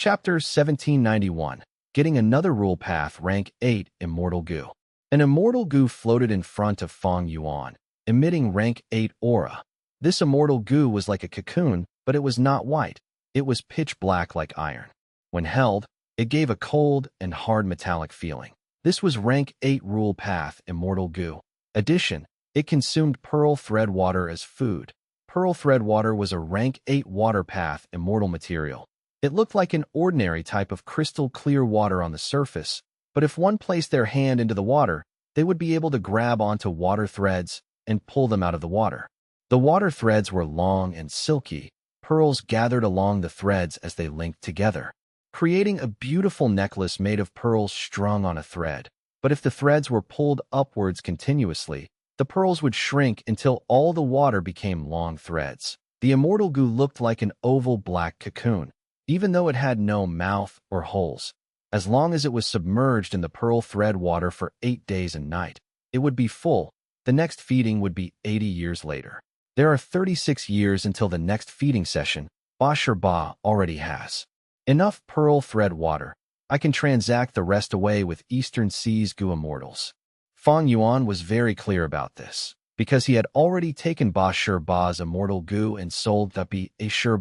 Chapter 1791. Getting another rule path, rank 8, immortal goo. An immortal goo floated in front of Fang Yuan, emitting rank 8 aura. This immortal goo was like a cocoon, but it was not white. It was pitch black like iron. When held, it gave a cold and hard metallic feeling. This was rank 8 rule path, immortal goo. Addition, it consumed pearl thread water as food. Pearl thread water was a rank 8 water path, immortal material. It looked like an ordinary type of crystal clear water on the surface, but if one placed their hand into the water, they would be able to grab onto water threads and pull them out of the water. The water threads were long and silky. Pearls gathered along the threads as they linked together, creating a beautiful necklace made of pearls strung on a thread. But if the threads were pulled upwards continuously, the pearls would shrink until all the water became long threads. The immortal goo looked like an oval black cocoon, even though it had no mouth or holes. As long as it was submerged in the pearl thread water for 8 days and nights, it would be full. The next feeding would be 80 years later. There are 36 years until the next feeding session. Ba already has enough pearl thread water. I can transact the rest away with Eastern Seas goo immortals. Fang Yuan was very clear about this, because he had already taken Ba's immortal goo and sold The.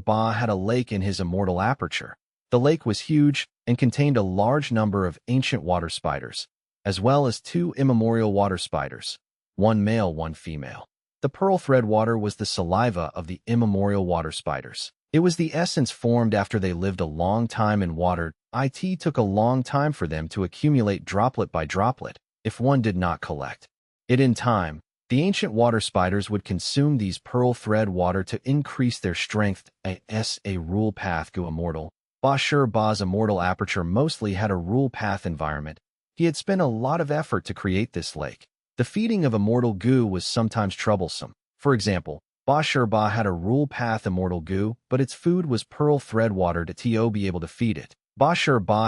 Ba had a lake in his immortal aperture. The lake was huge and contained a large number of ancient water spiders, as well as 2 immemorial water spiders, 1 male, 1 female. The pearl thread water was the saliva of the immemorial water spiders. It was the essence formed after they lived a long time in water. It took a long time for them to accumulate droplet by droplet if one did not collect it in time. The ancient water spiders would consume these pearl thread water to increase their strength. A rule path goo immortal. Ba's immortal aperture mostly had a rule path environment. He had spent a lot of effort to create this lake. The feeding of immortal goo was sometimes troublesome. For example, Ba had a rule path immortal goo, but its food was pearl thread water to be able to feed it. Ba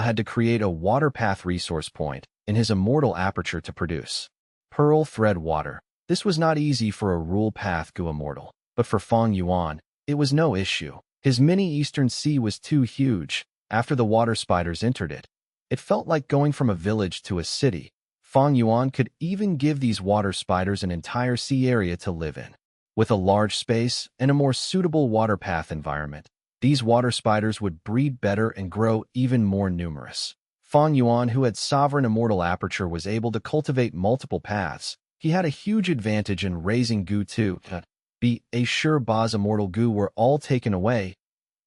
had to create a water path resource point in his immortal aperture to produce pearl thread water. This was not easy for a rule path goo immortal, but for Fang Yuan, it was no issue. His mini Eastern Sea was too huge. After the water spiders entered it, it felt like going from a village to a city. Fang Yuan could even give these water spiders an entire sea area to live in. With a large space and a more suitable water path environment, these water spiders would breed better and grow even more numerous. Fang Yuan, who had sovereign immortal aperture, was able to cultivate multiple paths. He had a huge advantage in raising goo too. Ba's immortal goo were all taken away.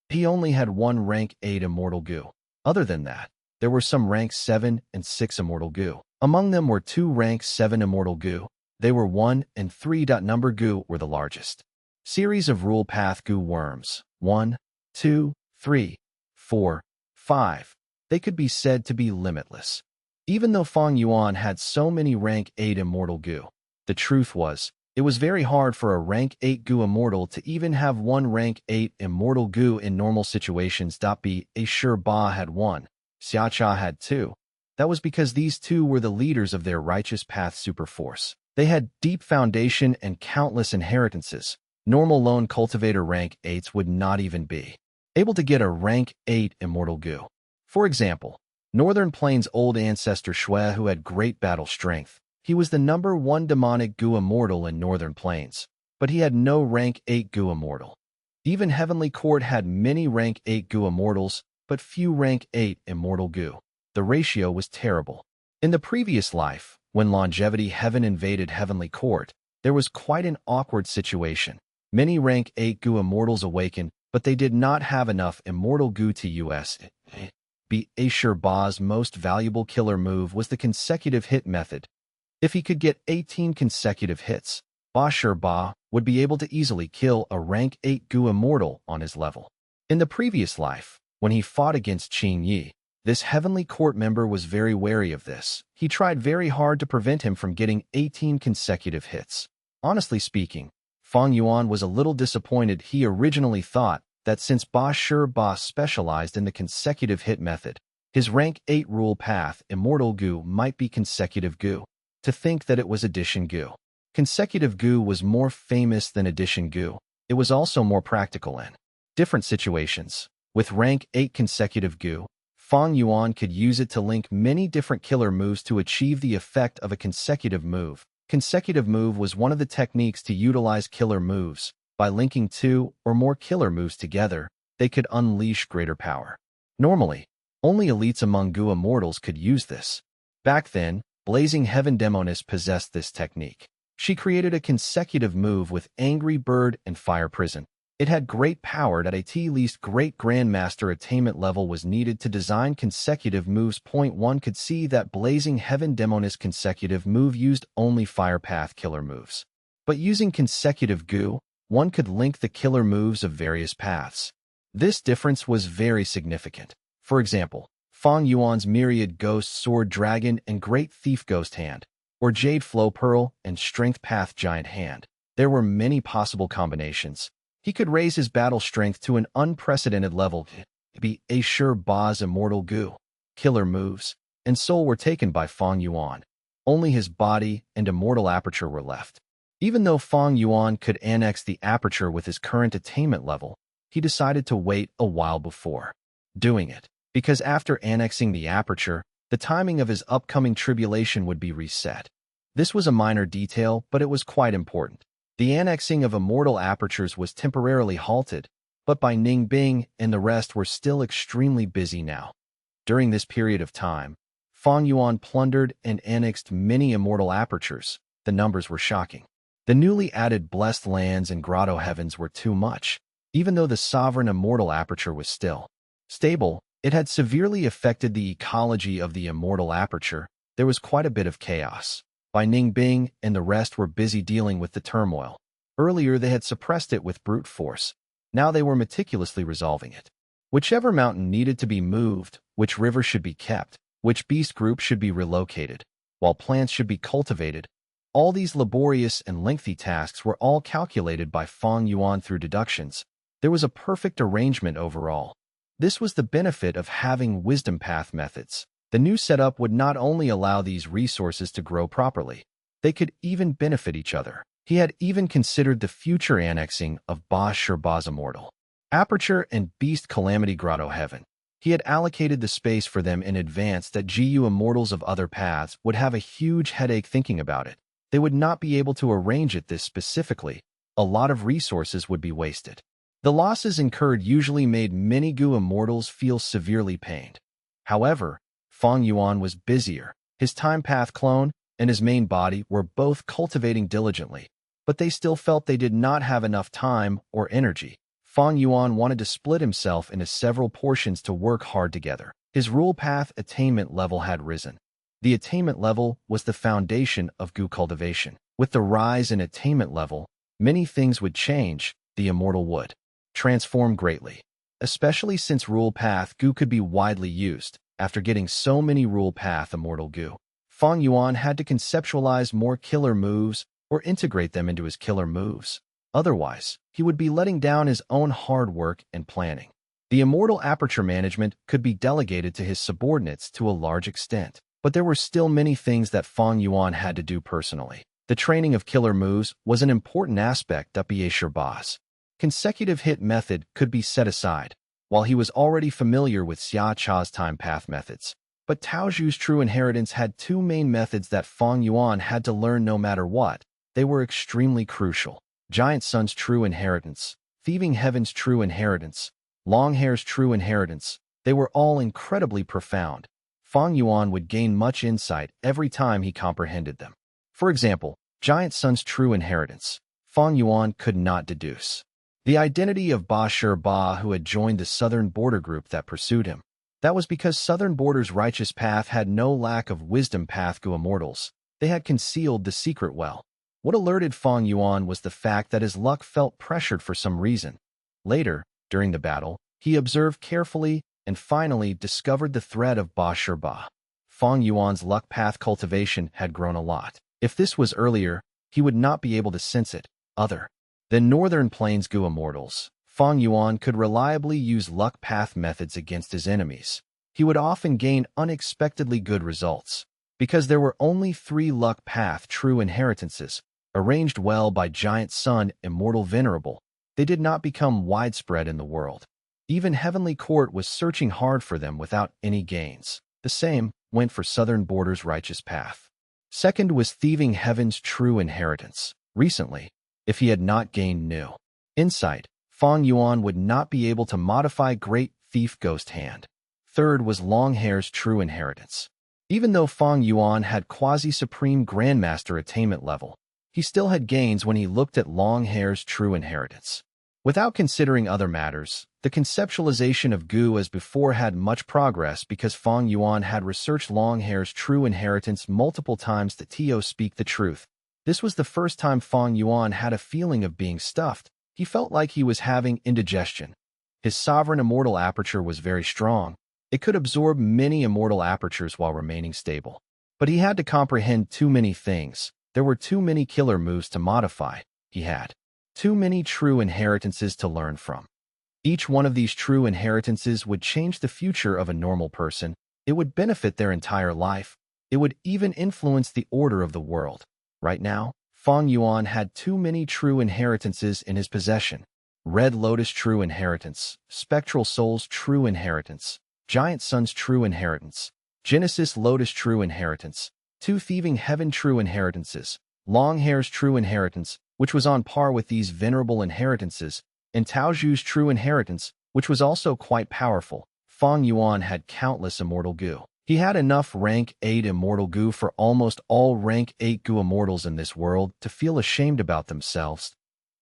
He only had 1 rank 8 immortal goo. Other than that, there were some rank 7 and 6 immortal goo. Among them were 2 rank 7 immortal goo. They were 1 and 3. Number goo were the largest. Series of rule path goo worms. 1, 2, 3, 4, 5. They could be said to be limitless. Even though Fang Yuan had so many rank 8 immortal goo, the truth was, it was very hard for a rank 8 goo immortal to even have 1 rank 8 immortal goo in normal situations. Ba had 1, Xiacha had 2. That was because these 2 were the leaders of their righteous path superforce. They had deep foundation and countless inheritances. Normal lone cultivator rank 8s would not even be able to get a rank 8 immortal goo. For example, Northern Plains' old ancestor Shui, who had great battle strength. He was the number 1 demonic goo immortal in Northern Plains, but he had no rank 8 goo immortal. Even Heavenly Court had many rank 8 goo immortals, but few rank 8 immortal goo. The ratio was terrible. In the previous life, when Longevity Heaven invaded Heavenly Court, there was quite an awkward situation. Many rank 8 goo immortals awakened, but they did not have enough immortal goo to use. Ba's most valuable killer move was the consecutive hit method. If he could get 18 consecutive hits, Ba would be able to easily kill a rank 8 goo immortal on his level. In the previous life, when he fought against Qing Yi, this Heavenly Court member was very wary of this. He tried very hard to prevent him from getting 18 consecutive hits. Honestly speaking, Fang Yuan was a little disappointed. He originally thought that since Ba specialized in the consecutive hit method, his rank 8 rule path immortal goo might be consecutive goo. To think that it was addition goo. Consecutive goo was more famous than addition goo. It was also more practical in different situations. With rank 8 consecutive Gu, Fang Yuan could use it to link many different killer moves to achieve the effect of a consecutive move. Consecutive move was one of the techniques to utilize killer moves. By linking 2 or more killer moves together, they could unleash greater power. Normally, only elites among Gu immortals could use this. Back then, Blazing Heaven Demoness possessed this technique. She created a consecutive move with Angry Bird and Fire Prison. It had great power that at least Great Grandmaster attainment level was needed to design consecutive moves. One could see that Blazing Heaven Demoness consecutive move used only Fire Path killer moves. But using consecutive Gu, one could link the killer moves of various paths. This difference was very significant. For example, Fang Yuan's Myriad Ghost Sword Dragon and Great Thief Ghost Hand, or Jade Flow Pearl and Strength Path Giant Hand. There were many possible combinations. He could raise his battle strength to an unprecedented level. Be a sure boss immortal Gu. Killer moves and soul were taken by Fang Yuan. Only his body and immortal aperture were left. Even though Fang Yuan could annex the aperture with his current attainment level, he decided to wait a while before doing it, because after annexing the aperture, the timing of his upcoming tribulation would be reset. This was a minor detail, but it was quite important. The annexing of immortal apertures was temporarily halted, but by Ning Bing and the rest were still extremely busy now. During this period of time, Fang Yuan plundered and annexed many immortal apertures. The numbers were shocking. The newly added blessed lands and grotto heavens were too much. Even though the sovereign immortal aperture was still stable, it had severely affected the ecology of the immortal aperture. There was quite a bit of chaos. Bai Ning Bing and the rest were busy dealing with the turmoil. Earlier they had suppressed it with brute force. Now they were meticulously resolving it. Whichever mountain needed to be moved, which river should be kept, which beast group should be relocated, while plants should be cultivated. All these laborious and lengthy tasks were all calculated by Fang Yuan through deductions. There was a perfect arrangement overall. This was the benefit of having wisdom path methods. The new setup would not only allow these resources to grow properly, they could even benefit each other. He had even considered the future annexing of Ba Shurba's Immortal Aperture and Beast Calamity Grotto Heaven. He had allocated the space for them in advance that GU immortals of other paths would have a huge headache thinking about it. They would not be able to arrange it this specifically. A lot of resources would be wasted. The losses incurred usually made many GU immortals feel severely pained. However, Fang Yuan was busier. His time path clone and his main body were both cultivating diligently, but they still felt they did not have enough time or energy. Fang Yuan wanted to split himself into several portions to work hard together. His rule path attainment level had risen. The attainment level was the foundation of Gu cultivation. With the rise in attainment level, many things would change. The immortal would transform greatly, especially since rule path Gu could be widely used. After getting so many rule path immortal Gu, Fang Yuan had to conceptualize more killer moves or integrate them into his killer moves. Otherwise, he would be letting down his own hard work and planning. The immortal aperture management could be delegated to his subordinates to a large extent, but there were still many things that Fang Yuan had to do personally. The training of killer moves was an important aspect of Ba Shurba's consecutive hit method could be set aside, while he was already familiar with Xia Cha's time path methods. But Tao Zhu's true inheritance had two main methods that Fang Yuan had to learn no matter what. They were extremely crucial. Giant Sun's true inheritance, Thieving Heaven's true inheritance, Longhair's true inheritance. They were all incredibly profound. Fang Yuan would gain much insight every time he comprehended them. For example, Giant Sun's true inheritance. Fang Yuan could not deduce the identity of Ba Shurba, who had joined the Southern Border group that pursued him. That was because Southern Border's righteous path had no lack of wisdom path Gu immortals. They had concealed the secret well. What alerted Fang Yuan was the fact that his luck felt pressured for some reason. Later, during the battle, he observed carefully and finally discovered the thread of Ba Shurba. Fang Yuan's luck path cultivation had grown a lot. If this was earlier, he would not be able to sense it. Other than Northern Plains Gu immortals, Fang Yuan could reliably use luck path methods against his enemies. He would often gain unexpectedly good results. Because there were only 3 luck path true inheritances, arranged well by Giant Sun Immortal Venerable, they did not become widespread in the world. Even Heavenly Court was searching hard for them without any gains. The same went for Southern Border's righteous path. Second was thieving heaven's true inheritance. Recently, if he had not gained new insight, Fang Yuan would not be able to modify Great Thief Ghost Hand. Third was Longhair's true inheritance. Even though Fang Yuan had quasi-supreme grandmaster attainment level, he still had gains when he looked at Longhair's true inheritance. Without considering other matters, the conceptualization of Gu as before had much progress because Fang Yuan had researched Longhair's true inheritance multiple times to speak the truth. This was the first time Fang Yuan had a feeling of being stuffed. He felt like he was having indigestion. His sovereign immortal aperture was very strong. It could absorb many immortal apertures while remaining stable. But he had to comprehend too many things. There were too many killer moves to modify. He had too many true inheritances to learn from. Each one of these true inheritances would change the future of a normal person. It would benefit their entire life. It would even influence the order of the world. Right now, Fang Yuan had too many true inheritances in his possession. Red Lotus true inheritance, Spectral Soul's true inheritance, Giant Sun's true inheritance, Genesis Lotus true inheritance, Two Thieving Heaven true inheritances, Longhair's true inheritance, which was on par with these venerable inheritances, and Taoju's true inheritance, which was also quite powerful. Fang Yuan had countless immortal Gu. He had enough rank 8 immortal Gu for almost all rank 8 Gu immortals in this world to feel ashamed about themselves.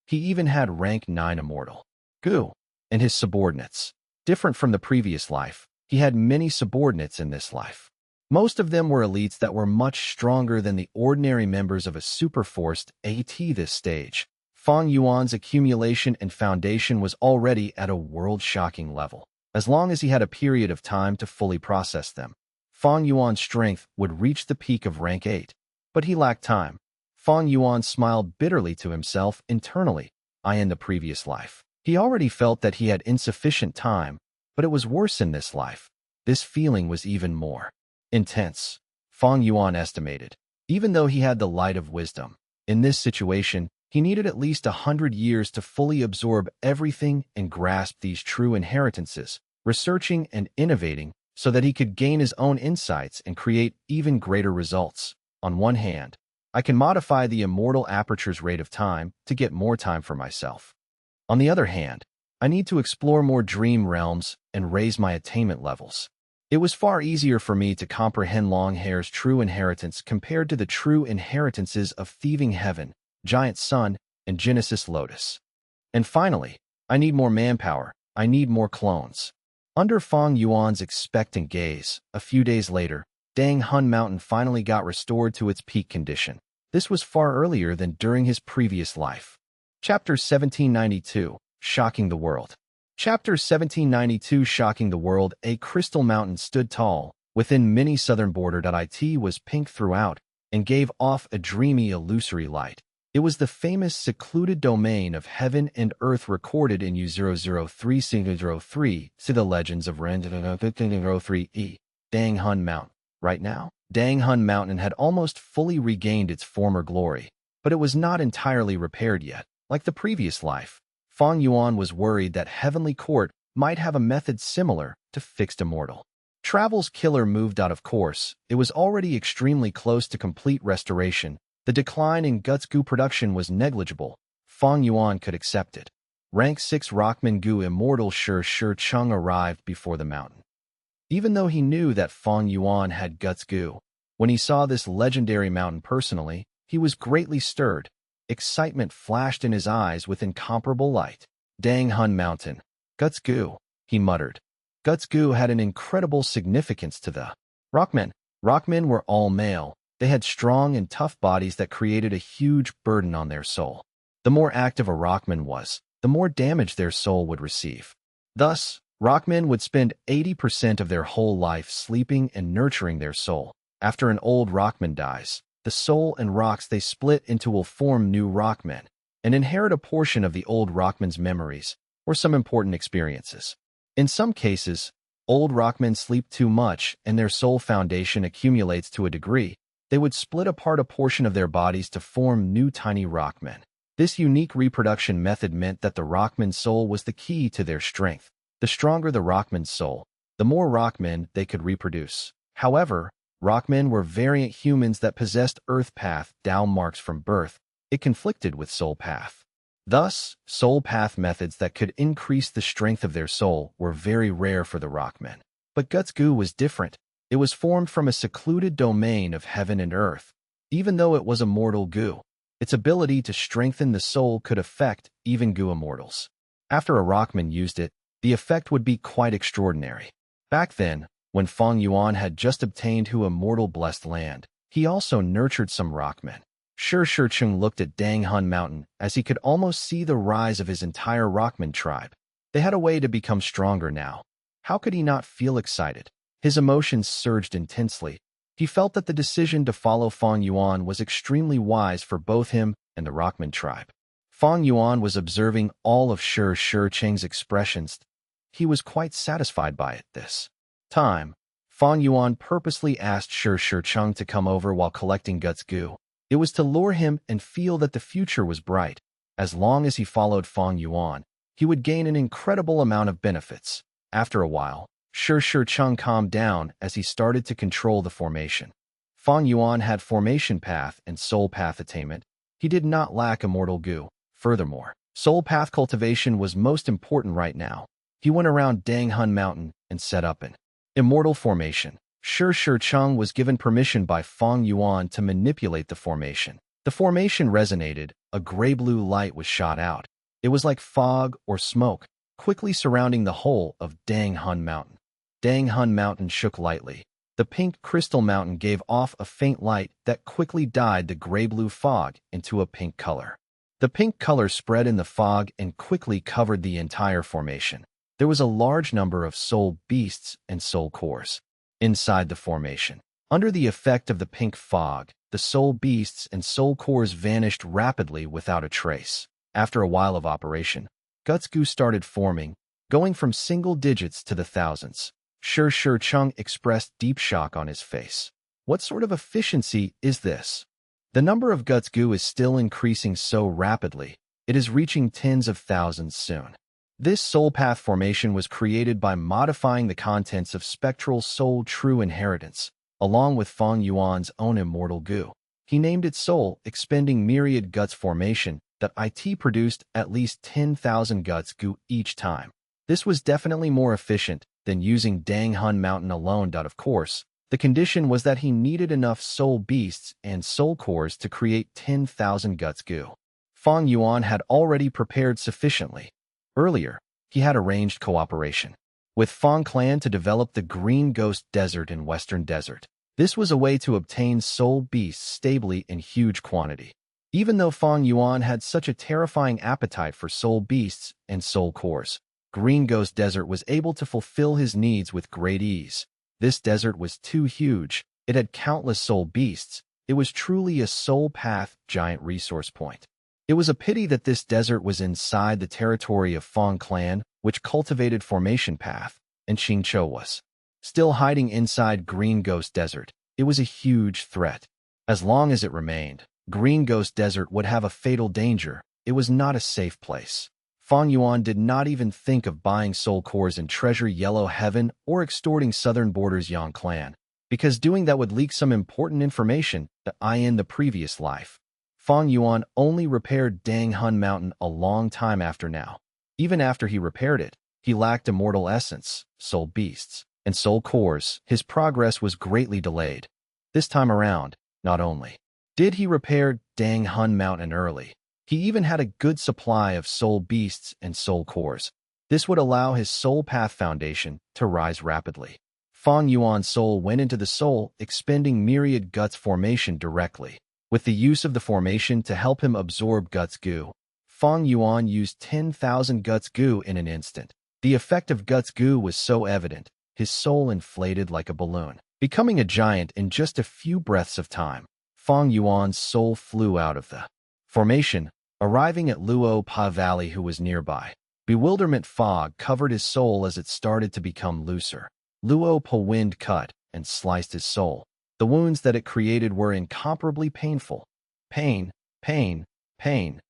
He even had rank 9 immortal Gu and his subordinates. Different from the previous life, he had many subordinates in this life. Most of them were elites that were much stronger than the ordinary members of a superforced AT this stage. Fang Yuan's accumulation and foundation was already at a world-shocking level. As long as he had a period of time to fully process them, Fang Yuan's strength would reach the peak of rank 8. But he lacked time. Fang Yuan smiled bitterly to himself internally. In the previous life, he already felt that he had insufficient time, but it was worse in this life. This feeling was even more intense. Fang Yuan estimated. Even though he had the light of wisdom, in this situation, he needed at least 100 years to fully absorb everything and grasp these true inheritances, researching and innovating so that he could gain his own insights and create even greater results. On one hand, I can modify the immortal aperture's rate of time to get more time for myself. On the other hand, I need to explore more dream realms and raise my attainment levels. It was far easier for me to comprehend Longhair's true inheritance compared to the true inheritances of Thieving Heaven, Giant Sun, and Genesis Lotus. And finally, I need more manpower. I need more clones. Under Fang Yuan's expectant gaze, a few days later, Dang Hun Mountain finally got restored to its peak condition. This was far earlier than during his previous life. Chapter 1792, Shocking the World. Chapter 1792, Shocking the World. A crystal mountain stood tall. Within many Southern Border.It was pink throughout and gave off a dreamy, illusory light. It was the famous secluded domain of heaven and earth recorded in U003-03 to the legends of Reverend 3 Dang Hun Mountain. Right now, Dang Hun Mountain had almost fully regained its former glory, but it was not entirely repaired yet. Like the previous life, Fang Yuan was worried that Heavenly Court might have a method similar to Fixed Immortal. Travel's killer moved out of course. It was already extremely close to complete restoration. The decline in Guts Gu production was negligible. Fang Yuan could accept it. Rank 6 Rockman Gu Immortal Shi Chung arrived before the mountain. Even though he knew that Fang Yuan had Guts Gu, when he saw this legendary mountain personally, he was greatly stirred. Excitement flashed in his eyes with incomparable light. Dang Hun Mountain. Guts Gu, he muttered. Guts Gu had an incredible significance to the Rockmen. Rockmen were all male. They had strong and tough bodies that created a huge burden on their soul. The more active a Rockman was, the more damage their soul would receive. Thus, Rockmen would spend 80% of their whole life sleeping and nurturing their soul. After an old Rockman dies, the soul and rocks they split into will form new Rockmen and inherit a portion of the old Rockman's memories or some important experiences. In some cases, old Rockmen sleep too much and their soul foundation accumulates to a degree. They would split apart a portion of their bodies to form new tiny Rockmen. This unique reproduction method meant that the Rockman soul was the key to their strength. The stronger the Rockman's soul, the more Rockmen they could reproduce. However, Rockmen were variant humans that possessed Earth Path down marks from birth. It conflicted with Soul Path. Thus, Soul Path methods that could increase the strength of their soul were very rare for the Rockmen. But Guts Goo was different. It was formed from a secluded domain of heaven and earth. Even though it was a mortal goo, its ability to strengthen the soul could affect even goo immortals. After a Rockman used it, the effect would be quite extraordinary. Back then, when Fang Yuan had just obtained Hu immortal blessed land, he also nurtured some Rockmen. Shi Chung looked at Dang Hun Mountain as he could almost see the rise of his entire Rockman tribe. They had a way to become stronger now. How could he not feel excited? His emotions surged intensely. He felt that the decision to follow Fang Yuan was extremely wise for both him and the Rockman tribe. Fang Yuan was observing all of Shi Cheng's expressions. He was quite satisfied by it this time. Fang Yuan purposely asked Shi Cheng to come over while collecting Guts Goo. It was to lure him and feel that the future was bright. As long as he followed Fang Yuan, he would gain an incredible amount of benefits. After a while, Shi Cheng calmed down as he started to control the formation. Fang Yuan had formation path and soul path attainment. He did not lack immortal goo. Furthermore, soul path cultivation was most important right now. He went around Dang Hun Mountain and set up an immortal formation. Shi Cheng was given permission by Fang Yuan to manipulate the formation. The formation resonated. A gray-blue light was shot out. It was like fog or smoke, quickly surrounding the whole of Dang Hun Mountain. Dang Hun Mountain shook lightly. The pink crystal mountain gave off a faint light that quickly dyed the gray-blue fog into a pink color. The pink color spread in the fog and quickly covered the entire formation. There was a large number of soul beasts and soul cores inside the formation. Under the effect of the pink fog, the soul beasts and soul cores vanished rapidly without a trace. After a while of operation, Guts Goo started forming, going from single digits to the thousands. Shi Cheng expressed deep shock on his face. What sort of efficiency is this? The number of Guts Goo is still increasing so rapidly. It is reaching tens of thousands soon. This soul path formation was created by modifying the contents of spectral soul true inheritance, along with Fang Yuan's own immortal goo. He named it Soul, expending myriad guts formation that it produced at least 10,000 Guts Goo each time. This was definitely more efficient than using Dang Hun Mountain alone. Of course, the condition was that he needed enough soul beasts and soul cores to create 10,000 Guts Goo. Fang Yuan had already prepared sufficiently. Earlier, he had arranged cooperation with Fang Clan to develop the Green Ghost Desert in Western Desert. This was a way to obtain soul beasts stably in huge quantity. Even though Fang Yuan had such a terrifying appetite for soul beasts and soul cores, Green Ghost Desert was able to fulfill his needs with great ease. This desert was too huge. It had countless soul beasts. It was truly a soul path giant resource point. It was a pity that this desert was inside the territory of Fang Clan, which cultivated formation path, and Xingqiu was still hiding inside Green Ghost Desert. It was a huge threat. As long as it remained, Green Ghost Desert would have a fatal danger. It was not a safe place. Fang Yuan did not even think of buying soul cores in Treasure Yellow Heaven or extorting Southern Borders Yang Clan, because doing that would leak some important information that in the previous life. Fang Yuan only repaired Dang Hun Mountain a long time after now. Even after he repaired it, he lacked immortal essence, soul beasts, and soul cores. His progress was greatly delayed. This time around, not only did he repair Dang Hun Mountain early, he even had a good supply of soul beasts and soul cores. This would allow his soul path foundation to rise rapidly. Fang Yuan's soul went into the soul, expending myriad guts formation directly. With the use of the formation to help him absorb Guts Goo, Fang Yuan used 10,000 Guts Goo in an instant. The effect of Guts Goo was so evident, his soul inflated like a balloon, becoming a giant in just a few breaths of time. Fang Yuan's soul flew out of the formation, arriving at Luo Pa Valley, who was nearby. Bewilderment fog covered his soul as it started to become looser. Luo Pa wind cut and sliced his soul. The wounds that it created were incomparably painful. Pain, pain, pain.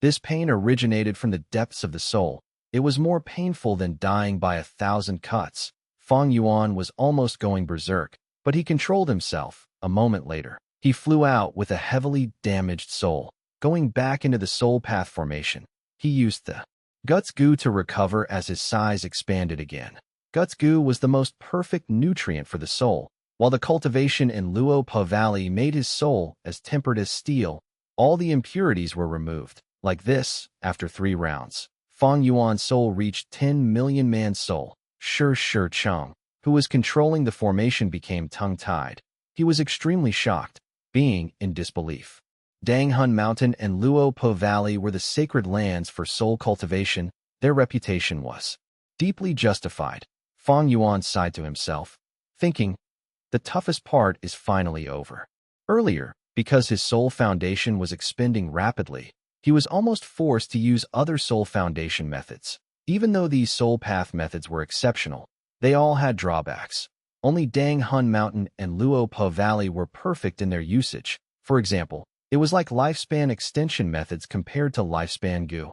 This pain originated from the depths of the soul. It was more painful than dying by 1,000 cuts. Fang Yuan was almost going berserk, but he controlled himself. A moment later, he flew out with a heavily damaged soul. Going back into the soul path formation, he used the guts goo to recover as his size expanded again. Guts goo was the most perfect nutrient for the soul, while the cultivation in Luopa Valley made his soul as tempered as steel. All the impurities were removed. Like this, after 3 rounds, Fang Yuan's soul reached 10 million man soul. Shi Cheng, who was controlling the formation, became tongue-tied. He was extremely shocked, being in disbelief. Danghun Mountain and Luopa Valley were the sacred lands for soul cultivation. Their reputation was deeply justified. Fang Yuan sighed to himself, thinking, the toughest part is finally over. Earlier, because his soul foundation was expanding rapidly, he was almost forced to use other soul foundation methods. Even though these soul path methods were exceptional, they all had drawbacks. Only Danghun Mountain and Luopa Valley were perfect in their usage. For example, it was like lifespan extension methods compared to lifespan goo.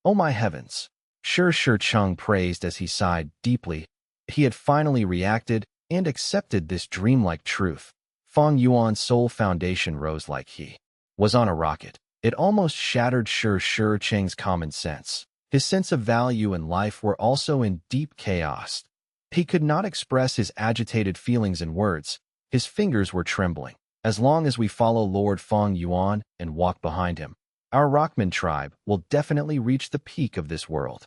Oh my heavens! Shi Cheng praised as he sighed deeply. He had finally reacted and accepted this dreamlike truth. Fang Yuan's soul foundation rose like he was on a rocket. It almost shattered Shi Cheng's common sense. His sense of value and life were also in deep chaos. He could not express his agitated feelings in words. His fingers were trembling. As long as we follow Lord Fang Yuan and walk behind him, our Rockman tribe will definitely reach the peak of this world.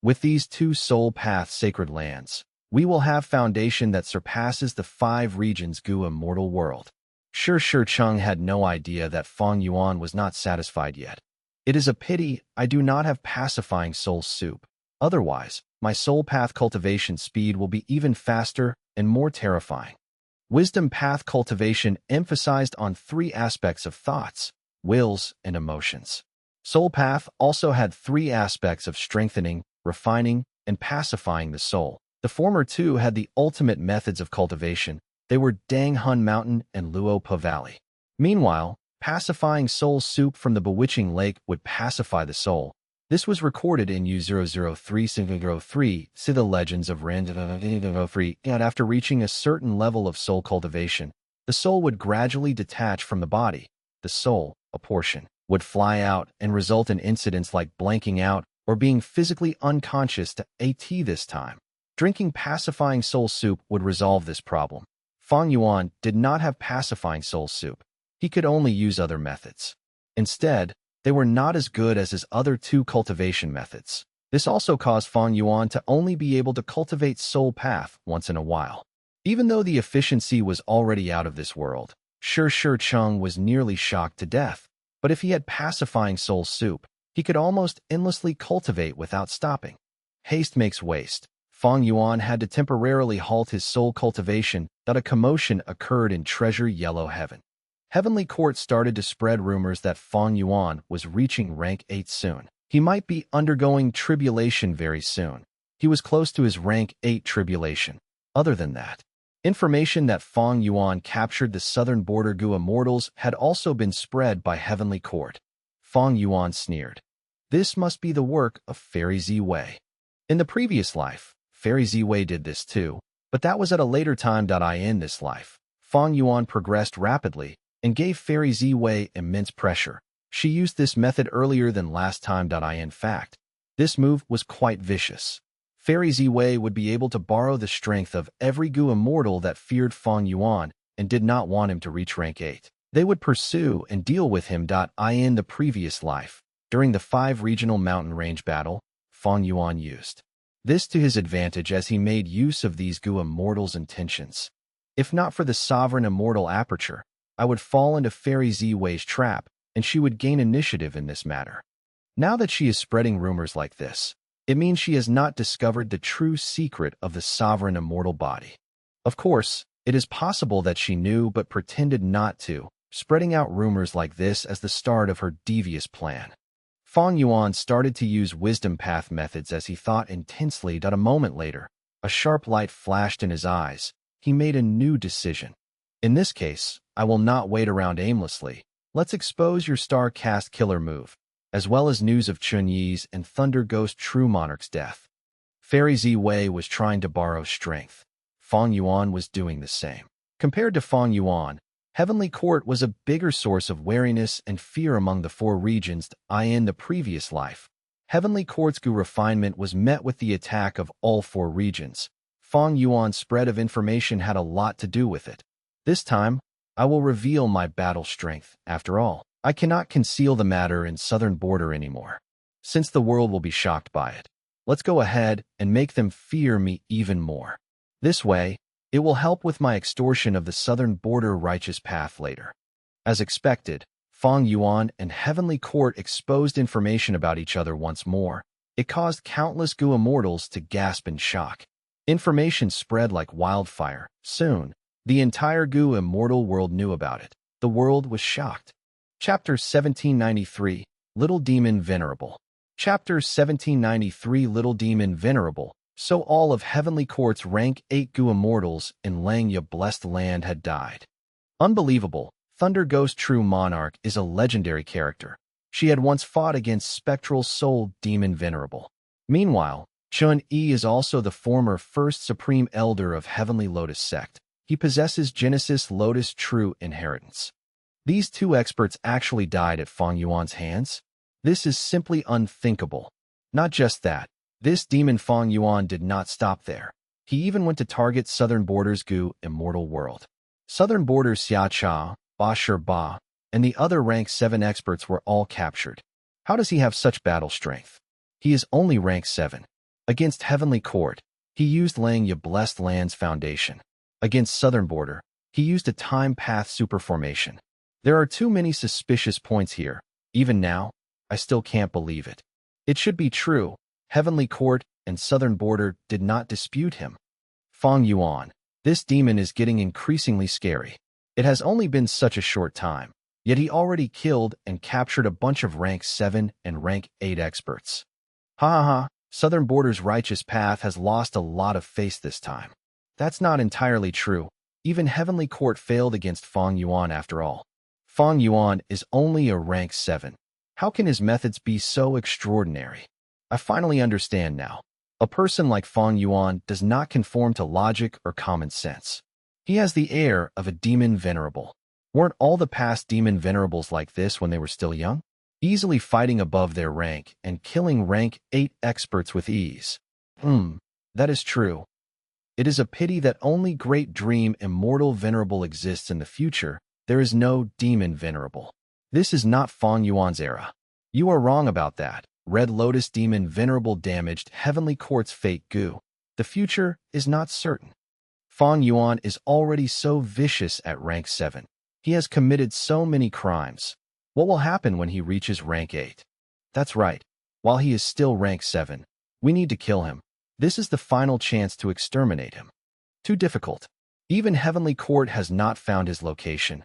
With these 2 soul path sacred lands, we will have foundation that surpasses the 5 regions Gu immortal world. Shi Cheng had no idea that Fang Yuan was not satisfied yet. It is a pity I do not have pacifying soul soup. Otherwise, my soul path cultivation speed will be even faster and more terrifying. Wisdom path cultivation emphasized on 3 aspects of thoughts, wills, and emotions. Soul path also had 3 aspects of strengthening, refining, and pacifying the soul. The former 2 had the ultimate methods of cultivation. They were Danghun Mountain and Luopa Valley. Meanwhile, pacifying soul soup from the bewitching lake would pacify the soul. This was recorded in U003-03, see the legends of Reverend and after reaching a certain level of soul cultivation, the soul would gradually detach from the body. The soul, a portion, would fly out and result in incidents like blanking out or being physically unconscious to AT this time. Drinking pacifying soul soup would resolve this problem. Fang Yuan did not have pacifying soul soup. He could only use other methods. Instead, they were not as good as his other 2 cultivation methods. This also caused Fang Yuan to only be able to cultivate soul path once in a while. Even though the efficiency was already out of this world, Shi Cheng was nearly shocked to death. But if he had pacifying soul soup, he could almost endlessly cultivate without stopping. Haste makes waste. Fang Yuan had to temporarily halt his soul cultivation that a commotion occurred in Treasure Yellow Heaven. Heavenly Court started to spread rumors that Fang Yuan was reaching rank 8 soon. He might be undergoing tribulation very soon. He was close to his rank 8 tribulation. Other than that, information that Fang Yuan captured the southern border Gu immortals had also been spread by Heavenly Court. Fang Yuan sneered. This must be the work of Fairy Ziwei. In the previous life, Fairy Ziwei did this too, but that was at a later time. In this life, Fang Yuan progressed rapidly and gave Fairy Ziwei immense pressure. She used this method earlier than last time. In fact, this move was quite vicious. Fairy Ziwei would be able to borrow the strength of every Gu immortal that feared Fang Yuan and did not want him to reach rank 8. They would pursue and deal with him. In the previous life, during the 5 regional mountain range battle, Fang Yuan used this to his advantage as he made use of these Gu immortals' intentions. If not for the sovereign immortal aperture, I would fall into Fairy Ziwei's trap, and she would gain initiative in this matter. Now that she is spreading rumors like this, it means she has not discovered the true secret of the sovereign immortal body. Of course, it is possible that she knew but pretended not to, spreading out rumors like this as the start of her devious plan. Fang Yuan started to use wisdom path methods as he thought intensely. A moment later, a sharp light flashed in his eyes. He made a new decision. In this case, I will not wait around aimlessly. Let's expose your star cast killer move. as well as news of Chun Yi's and Thunder Ghost True Monarch's death. Fairy Zi Wei was trying to borrow strength. Fang Yuan was doing the same. Compared to Fang Yuan, Heavenly Court was a bigger source of wariness and fear among the four regions in the previous life. Heavenly Court's Gu refinement was met with the attack of all four regions. Fang Yuan's spread of information had a lot to do with it. This time, I will reveal my battle strength. After all, I cannot conceal the matter in southern border anymore, since the world will be shocked by it. Let's go ahead and make them fear me even more. This way, it will help with my extortion of the southern border righteous path later. As expected, Fang Yuan and Heavenly Court exposed information about each other once more. It caused countless Gu immortals to gasp in shock. Information spread like wildfire. Soon, the entire Gu immortal world knew about it. The world was shocked. Chapter 1793, Little Demon Venerable. Chapter 1793, Little Demon Venerable. So all of Heavenly Court's rank 8 Gu immortals in Langya blessed land had died. Unbelievable. Thunder Ghost True Monarch is a legendary character. She had once fought against Spectral Soul Demon Venerable. Meanwhile, Chun Yi is also the former First Supreme Elder of Heavenly Lotus Sect. He possesses Genesis Lotus True Inheritance. These two experts actually died at Fang Yuan's hands? This is simply unthinkable. Not just that. This demon Fang Yuan did not stop there. He even went to target Southern Border's Gu immortal world. Southern Border's Xia Cha, Ba Shi Ba, and the other rank 7 experts were all captured. How does he have such battle strength? He is only rank 7. Against Heavenly Court, he used Langya Blessed Land's foundation. Against Southern Border, he used a time path superformation. There are too many suspicious points here. Even now, I still can't believe it. It should be true. Heavenly Court and Southern Border did not dispute him. Fang Yuan, this demon is getting increasingly scary. It has only been such a short time, yet he already killed and captured a bunch of rank 7 and rank 8 experts. Ha ha ha, Southern Border's righteous path has lost a lot of face this time. That's not entirely true. Even Heavenly Court failed against Fang Yuan after all. Fang Yuan is only a rank 7. How can his methods be so extraordinary? I finally understand now. A person like Fang Yuan does not conform to logic or common sense. He has the air of a demon venerable. Weren't all the past demon venerables like this when they were still young? Easily fighting above their rank and killing rank 8 experts with ease. That is true. It is a pity that only Great Dream Immortal Venerable exists in the future. There is no demon venerable. This is not Fang Yuan's era. You are wrong about that. Red Lotus Demon Venerable damaged Heavenly Court's fake Gu. The future is not certain. Fang Yuan is already so vicious at rank 7. He has committed so many crimes. What will happen when he reaches rank 8? That's right. While he is still rank 7, we need to kill him. This is the final chance to exterminate him. Too difficult. Even Heavenly Court has not found his location.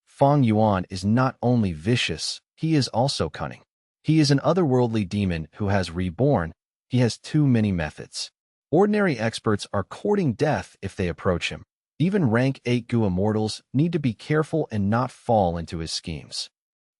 Fang Yuan is not only vicious, he is also cunning. He is an otherworldly demon who has reborn. He has too many methods. Ordinary experts are courting death if they approach him. Even rank 8 Gu immortals need to be careful and not fall into his schemes.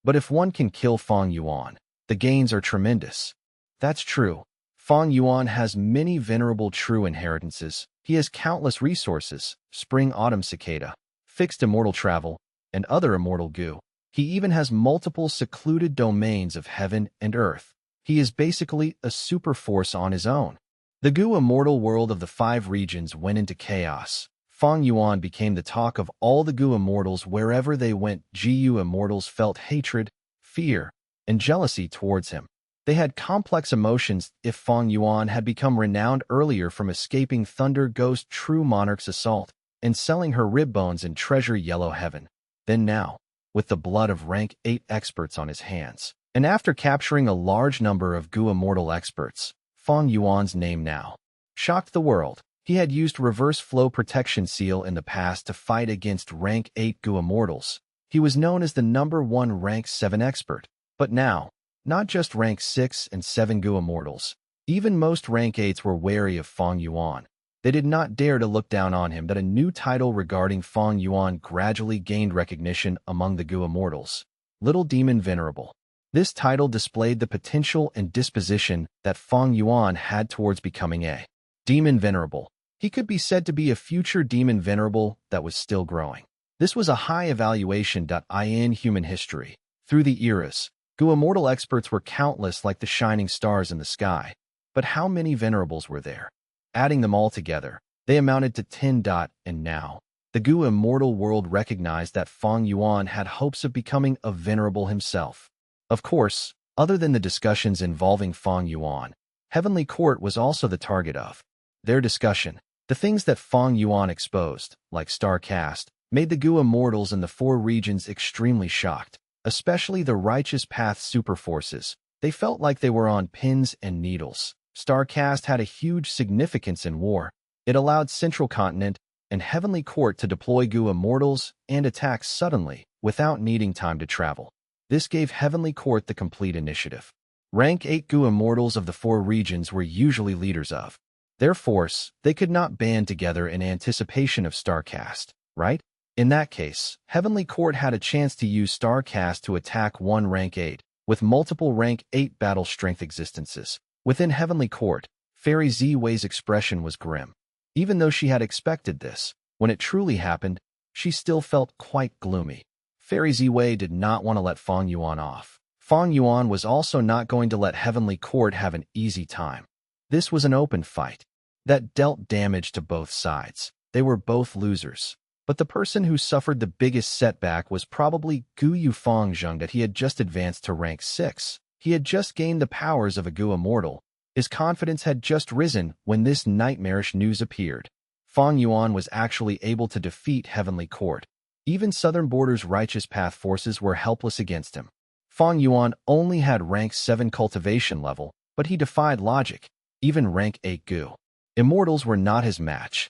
But if one can kill Fang Yuan, the gains are tremendous. That's true. Fang Yuan has many venerable true inheritances. He has countless resources, spring-autumn cicada, fixed immortal travel, and other immortal Gu. He even has multiple secluded domains of heaven and earth. He is basically a super force on his own. The Gu immortal world of the 5 regions went into chaos. Fang Yuan became the talk of all the Gu immortals wherever they went. Gu immortals felt hatred, fear, and jealousy towards him. They had complex emotions. If Fang Yuan had become renowned earlier from escaping Thunder Ghost True Monarch's assault and selling her rib bones in Treasure Yellow Heaven, then now, with the blood of rank 8 experts on his hands, and after capturing a large number of Gu immortal experts, Fang Yuan's name now shocked the world. He had used reverse flow protection seal in the past to fight against rank 8 Gu immortals. He was known as the #1 rank 7 expert. But now, not just rank 6 and 7 Gu immortals, even most rank 8s were wary of Fang Yuan. They did not dare to look down on him. That a new title regarding Fang Yuan gradually gained recognition among the Gu immortals. Little Demon Venerable. This title displayed the potential and disposition that Fang Yuan had towards becoming a demon venerable. He could be said to be a future demon venerable that was still growing. This was a high evaluation. In human history, through the eras, Gu immortal experts were countless like the shining stars in the sky. But how many venerables were there? Adding them all together, they amounted to 10. And now, the Gu immortal world recognized that Fang Yuan had hopes of becoming a venerable himself. Of course, other than the discussions involving Fang Yuan, Heavenly Court was also the target of their discussion. The things that Fang Yuan exposed, like star caste, made the Gu immortals in the four regions extremely shocked, especially the righteous path superforces. They felt like they were on pins and needles. Star caste had a huge significance in war. It allowed Central Continent and Heavenly Court to deploy Gu immortals and attack suddenly, without needing time to travel. This gave Heavenly Court the complete initiative. Rank 8 Gu immortals of the four regions were usually leaders of their force. They could not band together in anticipation of star caste, right? In that case, Heavenly Court had a chance to use star caste to attack one rank 8, with multiple rank 8 battle strength existences. Within Heavenly Court, Fairy Ziwei's expression was grim. Even though she had expected this, when it truly happened, she still felt quite gloomy. Fairy Ziwei did not want to let Fang Yuan off. Fang Yuan was also not going to let Heavenly Court have an easy time. This was an open fight that dealt damage to both sides. They were both losers. But the person who suffered the biggest setback was probably Gu Yufangzheng. That he had just advanced to rank 6. He had just gained the powers of a Gu immortal. His confidence had just risen when this nightmarish news appeared. Fang Yuan was actually able to defeat Heavenly Court. Even Southern Border's righteous path forces were helpless against him. Fang Yuan only had rank 7 cultivation level, but he defied logic. Even rank 8 Gu immortals were not his match.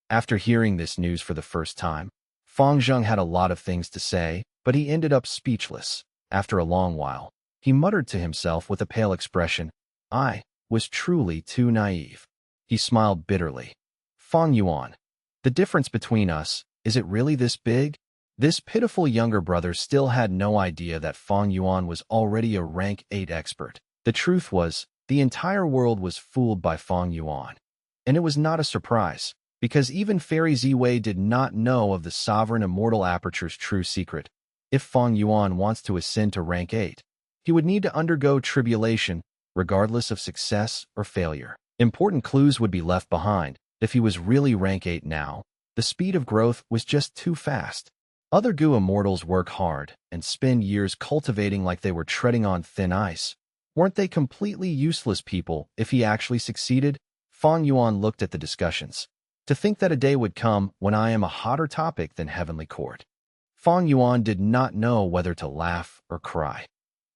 After hearing this news for the first time, Fang Zheng had a lot of things to say, but he ended up speechless. After a long while, he muttered to himself with a pale expression, "I was truly too naive." He smiled bitterly. "Fang Yuan, the difference between us, is it really this big?" This pitiful younger brother still had no idea that Fang Yuan was already a rank 8 expert. The truth was, the entire world was fooled by Fang Yuan. And it was not a surprise, because even Fairy Ziwei did not know of the Sovereign Immortal Aperture's true secret. If Fang Yuan wants to ascend to rank 8, he would need to undergo tribulation, regardless of success or failure. Important clues would be left behind. If he was really rank 8 now, the speed of growth was just too fast. Other Gu immortals work hard and spend years cultivating like they were treading on thin ice. Weren't they completely useless people if he actually succeeded? Fang Yuan looked at the discussions. To think that a day would come when I am a hotter topic than Heavenly Court. Fang Yuan did not know whether to laugh or cry.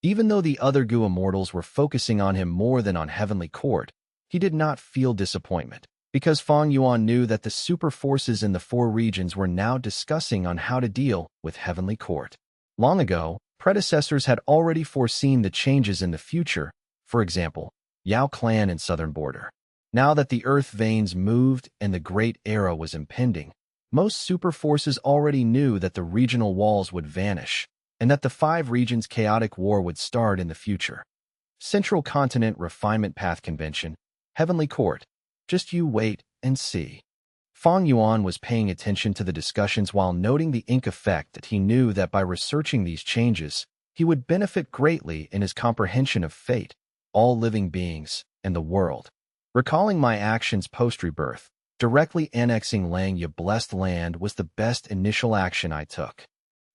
Even though the other Gu immortals were focusing on him more than on Heavenly Court, he did not feel disappointment, because Fang Yuan knew that the super forces in the four regions were now discussing on how to deal with Heavenly Court. Long ago, predecessors had already foreseen the changes in the future, for example, Yao Clan and Southern Border. Now that the earth veins moved and the Great Era was impending, most super forces already knew that the regional walls would vanish, and that the 5 regions' chaotic war would start in the future. Central Continent Refinement Path Convention, Heavenly Court. Just you wait and see. Fang Yuan was paying attention to the discussions while noting the ink effect that he knew that by researching these changes, he would benefit greatly in his comprehension of fate, all living beings, and the world. Recalling my actions post-rebirth, directly annexing Langya blessed land was the best initial action I took.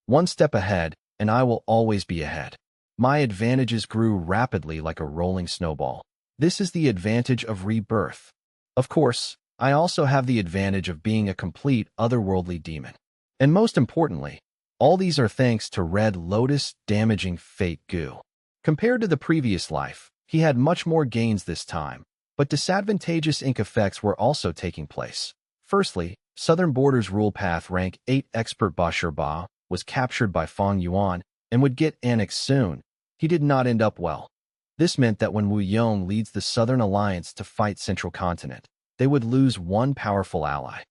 One step ahead, and I will always be ahead. My advantages grew rapidly like a rolling snowball. This is the advantage of rebirth. Of course, I also have the advantage of being a complete otherworldly demon. And most importantly, all these are thanks to Red Lotus damaging Fate Gu. Compared to the previous life, he had much more gains this time, but disadvantageous ink effects were also taking place. Firstly, Southern Border's rule path rank 8 expert Ba Shirba was captured by Fang Yuan and would get annexed soon. He did not end up well. This meant that when Wu Yong leads the Southern Alliance to fight Central Continent, they would lose one powerful ally.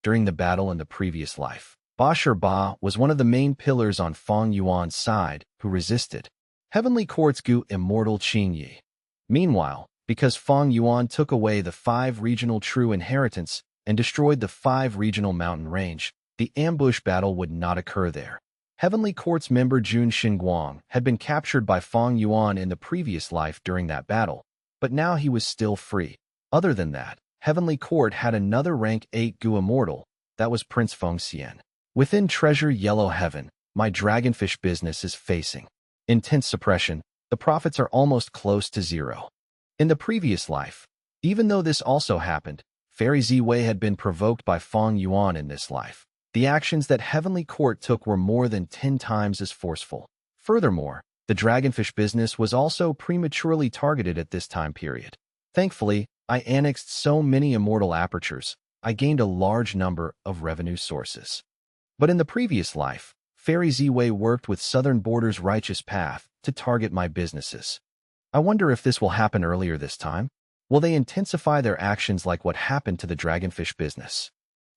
During the battle in the previous life, Ba Shirba was one of the main pillars on Fang Yuan's side who resisted. Heavenly Court's Gu Immortal Qing Yi. Meanwhile, because Fang Yuan took away the 5 regional true inheritance and destroyed the 5 regional mountain range, the ambush battle would not occur there. Heavenly Court's member Jun Xinguang had been captured by Fang Yuan in the previous life during that battle, but now he was still free. Other than that, Heavenly Court had another rank 8 Gu Immortal, that was Prince Feng Xian. Within Treasure Yellow Heaven, my dragonfish business is facing intense suppression. The profits are almost close to zero. In the previous life, even though this also happened, Fairy Ziwei had been provoked by Fang Yuan in this life. The actions that Heavenly Court took were more than 10 times as forceful. Furthermore, the dragonfish business was also prematurely targeted at this time period. Thankfully, I annexed so many immortal apertures, I gained a large number of revenue sources. But in the previous life, Fairy Ziwei worked with Southern Border's Righteous Path to target my businesses. I wonder if this will happen earlier this time. Will they intensify their actions like what happened to the dragonfish business?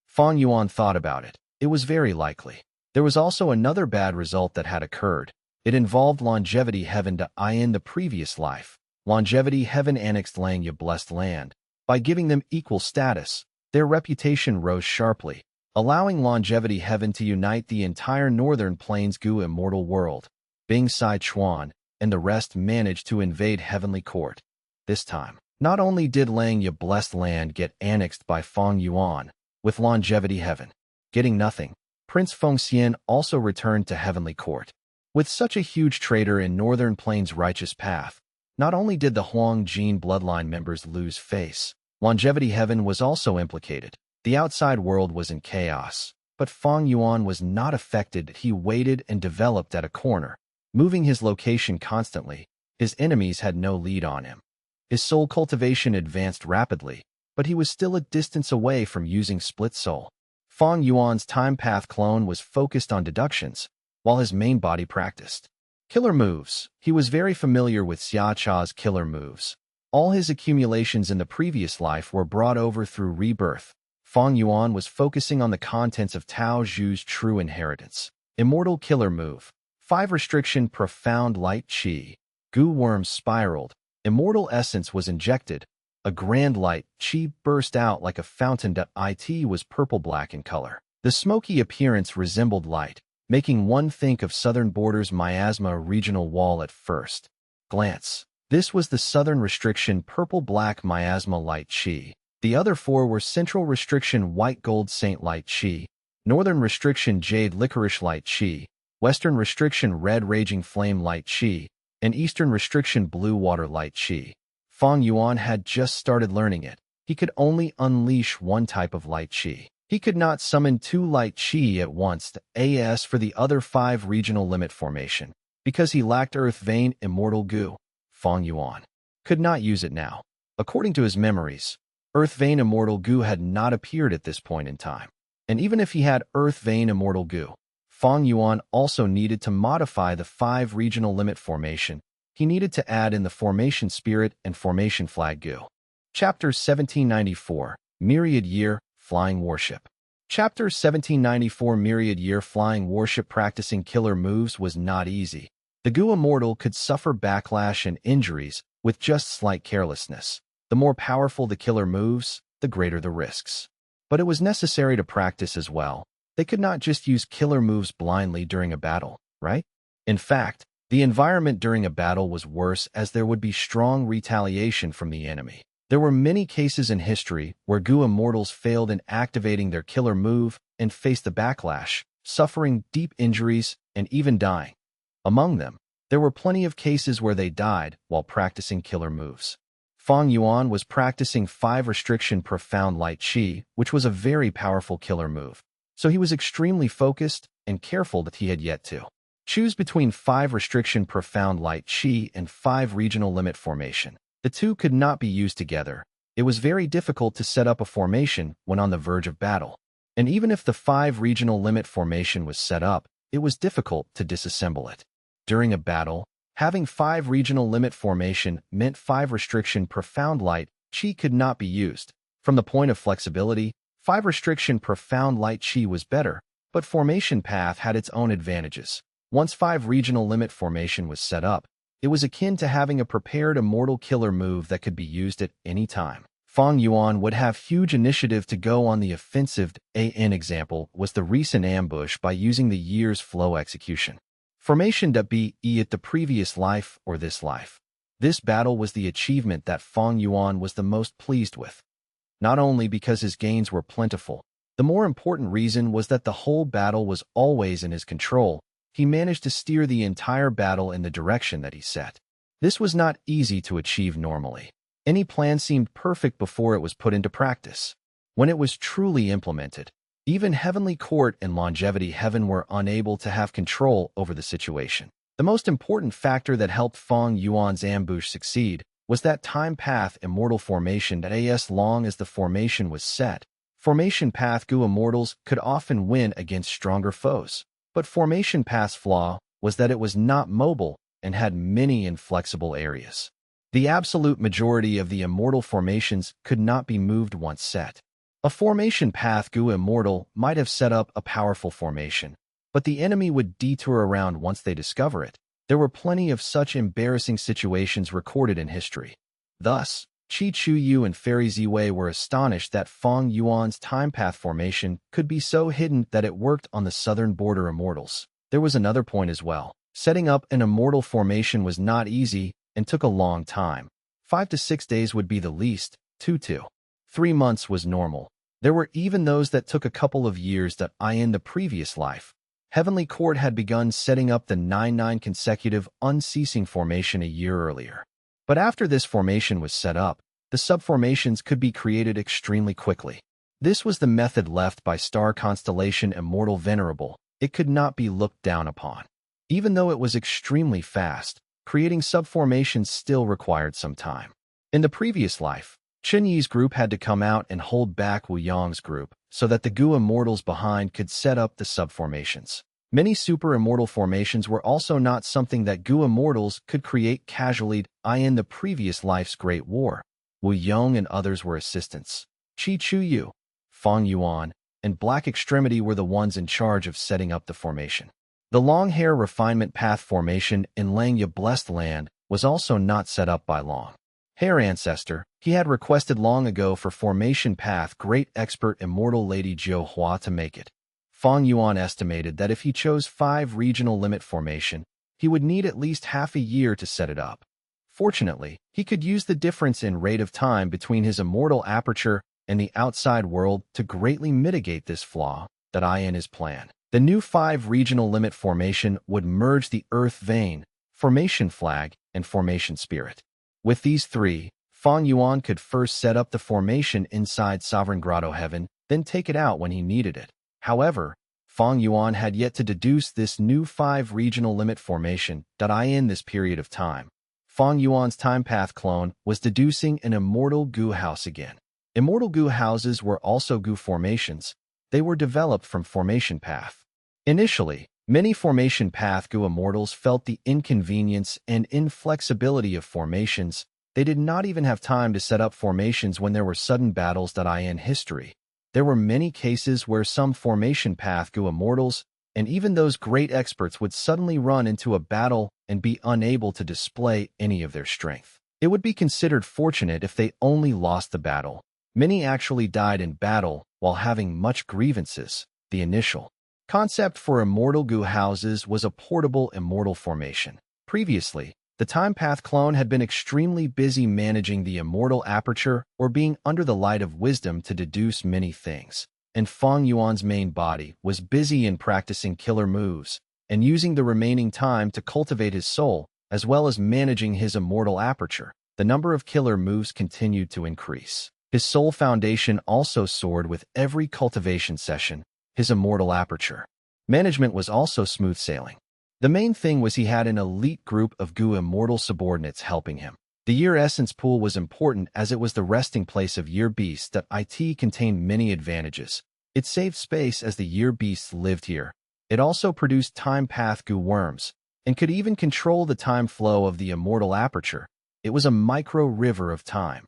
Fang Yuan thought about it. It was very likely. There was also another bad result that had occurred. It involved Longevity Heaven to in the previous life. Longevity Heaven annexed Langya Blessed Land. By giving them equal status, their reputation rose sharply, allowing Longevity Heaven to unite the entire Northern Plains Gu Immortal World. Bing Sai Chuan and the rest managed to invade Heavenly Court. This time, not only did Langya Blessed Land get annexed by Fang Yuan, with Longevity Heaven getting nothing, Prince Feng Xian also returned to Heavenly Court. With such a huge traitor in Northern Plains' Righteous Path, not only did the Huang Jin bloodline members lose face, Longevity Heaven was also implicated. The outside world was in chaos, but Fang Yuan was not affected. He waited and developed at a corner, moving his location constantly. His enemies had no lead on him. His soul cultivation advanced rapidly, but he was still a distance away from using split soul. Fang Yuan's time path clone was focused on deductions, while his main body practiced killer moves. He was very familiar with Xia Cha's killer moves. All his accumulations in the previous life were brought over through rebirth. Fang Yuan was focusing on the contents of Tao Zhu's true inheritance. Immortal killer move. 5 restriction profound light chi. Gu worm spiraled. Immortal essence was injected. A grand light chi burst out like a fountain. It was purple-black in color. The smoky appearance resembled light, making one think of Southern Border's miasma regional wall at first glance. This was the Southern restriction purple-black miasma light chi. The other 4 were Central Restriction White Gold Saint Light Chi, Northern Restriction Jade Licorice Light Chi, Western Restriction Red Raging Flame Light Chi, and Eastern Restriction Blue Water Light Chi. Fang Yuan had just started learning it. He could only unleash one type of light chi. He could not summon 2 light chi at once as for the other 5 regional limit formation. Because he lacked Earth Vein Immortal Gu, Fang Yuan could not use it now. According to his memories, Earth Vein Immortal Gu had not appeared at this point in time. And even if he had Earth Vein Immortal Gu, Fang Yuan also needed to modify the 5 regional limit formation. He needed to add in the Formation Spirit and Formation Flag Gu. Chapter 1794, Myriad Year, Flying Warship. Chapter 1794 Myriad Year Flying Warship. Practicing killer moves was not easy. The Gu Immortal could suffer backlash and injuries with just slight carelessness. The more powerful the killer moves, the greater the risks. But it was necessary to practice as well. They could not just use killer moves blindly during a battle, right? In fact, the environment during a battle was worse as there would be strong retaliation from the enemy. There were many cases in history where Gu Immortals failed in activating their killer move and faced the backlash, suffering deep injuries and even dying. Among them, there were plenty of cases where they died while practicing killer moves. Fang Yuan was practicing 5 restriction profound light chi, which was a very powerful killer move. So he was extremely focused and careful that he had yet to choose between 5 restriction profound light chi and 5 regional limit formation. The 2 could not be used together. It was very difficult to set up a formation when on the verge of battle. And even if the 5 regional limit formation was set up, it was difficult to disassemble it. During a battle, having 5 regional limit formation meant 5 restriction profound light chi could not be used. From the point of flexibility, 5 restriction profound light chi was better, but formation path had its own advantages. Once 5 regional limit formation was set up, It was akin to having a prepared immortal killer move that could be used at any time. Fang Yuan would have huge initiative to go on the offensive. An example was the recent ambush by using the year's flow execution. Formation.Be at the previous life or this life. This battle was the achievement that Fang Yuan was the most pleased with. Not only because his gains were plentiful, the more important reason was that the whole battle was always in his control. He managed to steer the entire battle in the direction that he set. This was not easy to achieve normally. Any plan seemed perfect before it was put into practice. When it was truly implemented, even Heavenly Court and Longevity Heaven were unable to have control over the situation. The most important factor that helped Fang Yuan's ambush succeed was that time path immortal formation. As long as the formation was set, formation path Gu immortals could often win against stronger foes. But formation path's flaw was that it was not mobile and had many inflexible areas. The absolute majority of the immortal formations could not be moved once set. A formation path Gu immortal might have set up a powerful formation, but the enemy would detour around once they discover it. There were plenty of such embarrassing situations recorded in history. Thus, Qi Chuyu and Fairy Ziwei were astonished that Fang Yuan's time path formation could be so hidden that it worked on the southern border immortals. There was another point as well. Setting up an immortal formation was not easy and took a long time. 5 to 6 days would be the least, 2 to 3 months was normal. There were even those that took a couple of years. In the previous life, Heavenly Court had begun setting up the 9-9 consecutive unceasing formation a year earlier. But after this formation was set up, the subformations could be created extremely quickly. This was the method left by star constellation Immortal Venerable. It could not be looked down upon. Even though it was extremely fast, creating subformations still required some time. In the previous life, Chen Yi's group had to come out and hold back Wu Yang's group so that the Gu immortals behind could set up the subformations. Many super immortal formations were also not something that Gu immortals could create casually. In the previous life's Great War, Wu Yong and others were assistants. Qi Chuyu, Fang Yuan, and Black Extremity were the ones in charge of setting up the formation. The long hair refinement path formation in Langya Blessed Land was also not set up by Long Hair Ancestor. He had requested long ago for formation path great expert immortal Lady Jiu Hua to make it. Fang Yuan estimated that if he chose 5 regional limit formation, he would need at least half a year to set it up. Fortunately, he could use the difference in rate of time between his immortal aperture and the outside world to greatly mitigate this flaw. In his plan, the new 5 regional limit formation would merge the Earth Vein, Formation Flag, and Formation Spirit. With these 3, Fang Yuan could first set up the formation inside Sovereign Grotto Heaven, then take it out when he needed it. However, Fang Yuan had yet to deduce this new 5 regional limit formation. In this period of time, Fang Yuan's time path clone was deducing an immortal Gu house again. Immortal Gu houses were also Gu formations. They were developed from formation path. Initially, many formation path Gu immortals felt the inconvenience and inflexibility of formations. They did not even have time to set up formations when there were sudden battles. In history, there were many cases where some formation path Gu immortals, and even those great experts, would suddenly run into a battle and be unable to display any of their strength. It would be considered fortunate if they only lost the battle. Many actually died in battle while having much grievances. The initial concept for immortal Gu houses was a portable immortal formation. Previously, the time path clone had been extremely busy managing the immortal aperture or being under the light of wisdom to deduce many things, and Fang Yuan's main body was busy in practicing killer moves and using the remaining time to cultivate his soul, as well as managing his immortal aperture. The number of killer moves continued to increase. His soul foundation also soared with every cultivation session. His immortal aperture management was also smooth sailing. The main thing was he had an elite group of Gu immortal subordinates helping him. The Year Essence Pool was important as it was the resting place of Year Beasts. It contained many advantages. It saved space as the Year Beasts lived here. It also produced time path Gu worms, and could even control the time flow of the immortal aperture. It was a micro-river of time.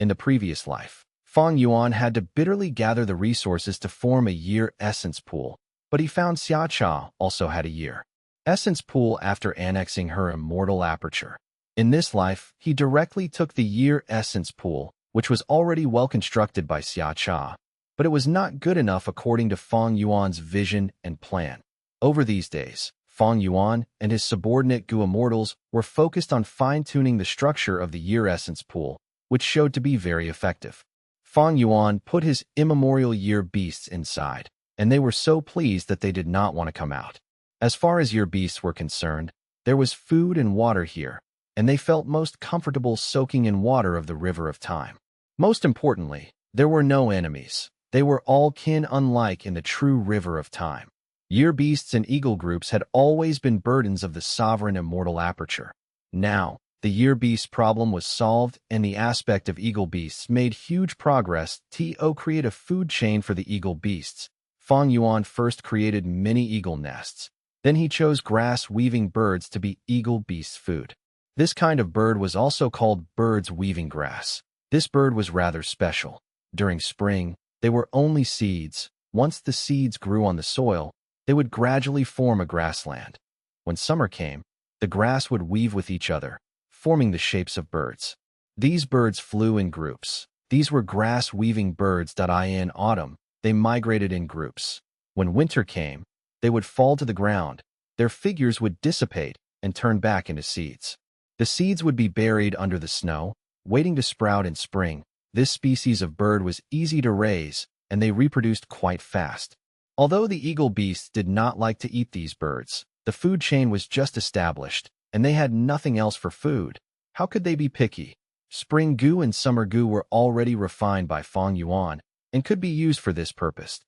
In the previous life, Fang Yuan had to bitterly gather the resources to form a Year Essence Pool, but he found Xia Cha also had a year essence pool after annexing her immortal aperture. In this life, he directly took the year essence pool, which was already well constructed by Xia Cha, but it was not good enough according to Fang Yuan's vision and plan. Over these days, Fang Yuan and his subordinate Gu Immortals were focused on fine-tuning the structure of the year essence pool, which showed to be very effective. Fang Yuan put his immemorial year beasts inside, and they were so pleased that they did not want to come out. As far as year beasts were concerned, there was food and water here, and they felt most comfortable soaking in water of the river of time. Most importantly, there were no enemies. They were all kin, unlike in the true river of time. Year beasts and eagle groups had always been burdens of the sovereign immortal aperture. Now, the year beast problem was solved, and the aspect of eagle beasts made huge progress to create a food chain for the eagle beasts. Fang Yuan first created many eagle nests. Then he chose grass-weaving birds to be eagle beasts' food. This kind of bird was also called birds weaving grass. This bird was rather special. During spring, they were only seeds. Once the seeds grew on the soil, they would gradually form a grassland. When summer came, the grass would weave with each other, forming the shapes of birds. These birds flew in groups. These were grass-weaving birds. In autumn, they migrated in groups. When winter came, they would fall to the ground. Their figures would dissipate and turn back into seeds. The seeds would be buried under the snow, waiting to sprout in spring. This species of bird was easy to raise, and they reproduced quite fast. Although the eagle beasts did not like to eat these birds, the food chain was just established, and they had nothing else for food. How could they be picky? Spring goo and summer goo were already refined by Fang Yuan and could be used for this purpose.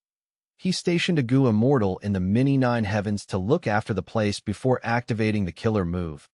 He stationed a Gu Immortal in the mini-9 heavens to look after the place before activating the killer move.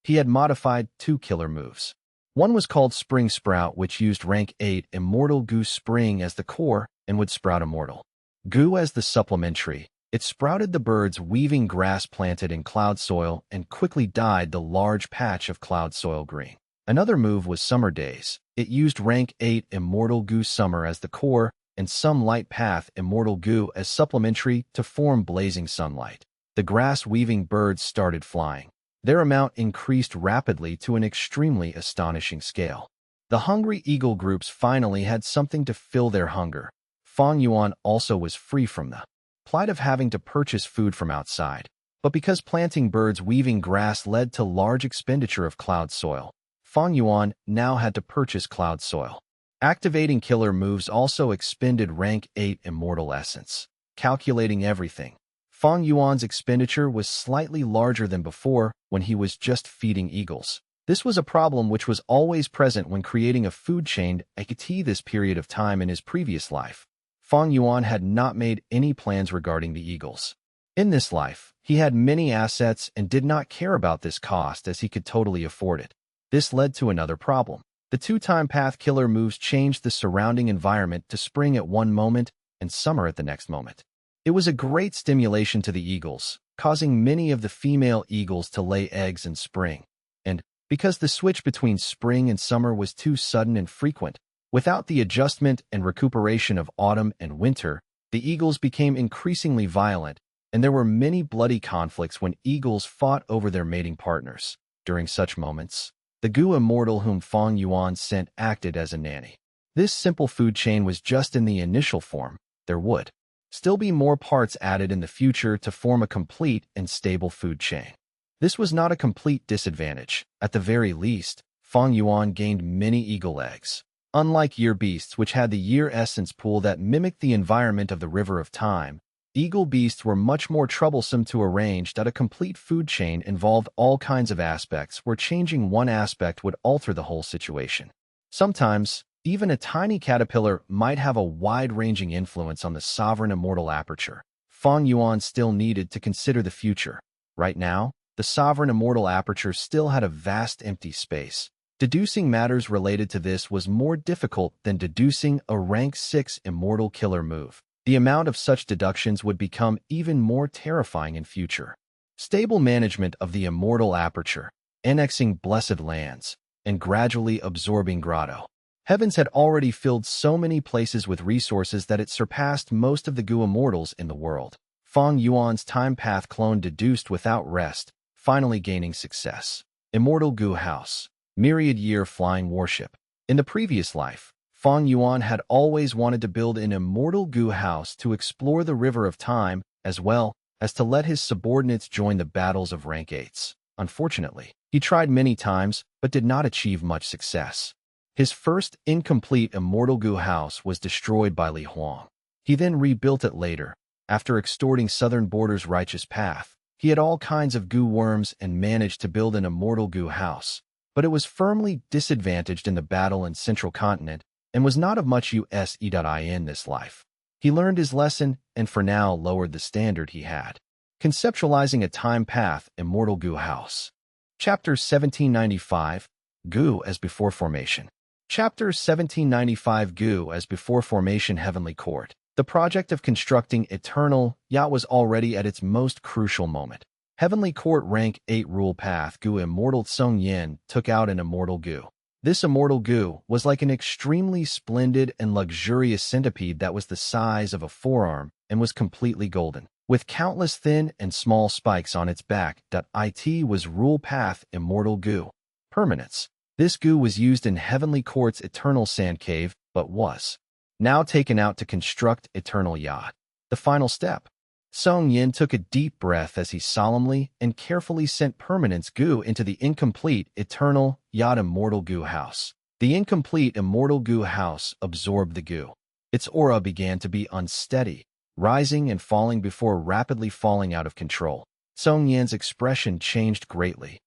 He had modified 2 killer moves. One was called Spring Sprout, which used rank 8 Immortal Gu Spring as the core and would sprout Immortal Gu as the supplementary. It sprouted the birds weaving grass planted in cloud soil and quickly dyed the large patch of cloud soil green. Another move was Summer Days. It used rank 8 Immortal Gu Summer as the core and some light path Immortal Gu as supplementary to form blazing sunlight. The grass-weaving birds started flying. Their amount increased rapidly to an extremely astonishing scale. The hungry eagle groups finally had something to fill their hunger. Fang Yuan also was free from the plight of having to purchase food from outside. But because planting birds weaving grass led to large expenditure of cloud soil, Fang Yuan now had to purchase cloud soil. Activating killer moves also expended rank 8 Immortal Essence. Calculating everything, Fang Yuan's expenditure was slightly larger than before when he was just feeding eagles. This was a problem which was always present when creating a food chain at this period of time in his previous life. Fang Yuan had not made any plans regarding the eagles. In this life, he had many assets and did not care about this cost as he could totally afford it. This led to another problem. The 2-time path killer moves changed the surrounding environment to spring at one moment and summer at the next moment. It was a great stimulation to the eagles, causing many of the female eagles to lay eggs in spring. And because the switch between spring and summer was too sudden and frequent, without the adjustment and recuperation of autumn and winter, the eagles became increasingly violent, and there were many bloody conflicts when eagles fought over their mating partners. During such moments, the Gu Immortal whom Fang Yuan sent acted as a nanny. This simple food chain was just in the initial form. There would still be more parts added in the future to form a complete and stable food chain. This was not a complete disadvantage. At the very least, Fang Yuan gained many eagle eggs. Unlike year beasts, which had the year essence pool that mimicked the environment of the river of time, eagle beasts were much more troublesome to arrange. A complete food chain involved all kinds of aspects where changing one aspect would alter the whole situation. Sometimes, even a tiny caterpillar might have a wide-ranging influence on the sovereign immortal aperture. Fang Yuan still needed to consider the future. Right now, the sovereign immortal aperture still had a vast empty space. Deducing matters related to this was more difficult than deducing a rank 6 immortal killer move. The amount of such deductions would become even more terrifying in future. Stable management of the immortal aperture, annexing blessed lands, and gradually absorbing grotto. Heavens had already filled so many places with resources that it surpassed most of the Gu Immortals in the world. Fang Yuan's time path clone deduced without rest, finally gaining success. Immortal Gu House. Myriad-year flying warship. In the previous life, Fang Yuan had always wanted to build an immortal Gu house to explore the river of time, as well as to let his subordinates join the battles of rank 8s. Unfortunately, he tried many times, but did not achieve much success. His first incomplete immortal Gu house was destroyed by Li Huang. He then rebuilt it later. After extorting Southern Border's righteous path, he had all kinds of Gu worms and managed to build an immortal Gu house, but it was firmly disadvantaged in the battle in Central Continent and was not of much use in this life. He learned his lesson and for now lowered the standard he had. Conceptualizing a time path immortal Gu house. Chapter 1795, Gu as before formation. Chapter 1795 Gu as before formation Heavenly Court. The project of constructing eternal yacht was already at its most crucial moment. Heavenly Court rank 8 rule path Gu immortal Song Yin took out an immortal Gu. This immortal Gu was like an extremely splendid and luxurious centipede that was the size of a forearm and was completely golden, with countless thin and small spikes on its back. It was rule path immortal Gu. Permanence. This Gu was used in Heavenly Court's eternal sand cave, but was now taken out to construct eternal yacht. The final step. Song Yin took a deep breath as he solemnly and carefully sent permanence Gu into the incomplete eternal yacht immortal Gu house. The incomplete immortal Gu house absorbed the Gu. Its aura began to be unsteady, rising and falling before rapidly falling out of control. Song Yin's expression changed greatly.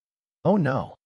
Oh no.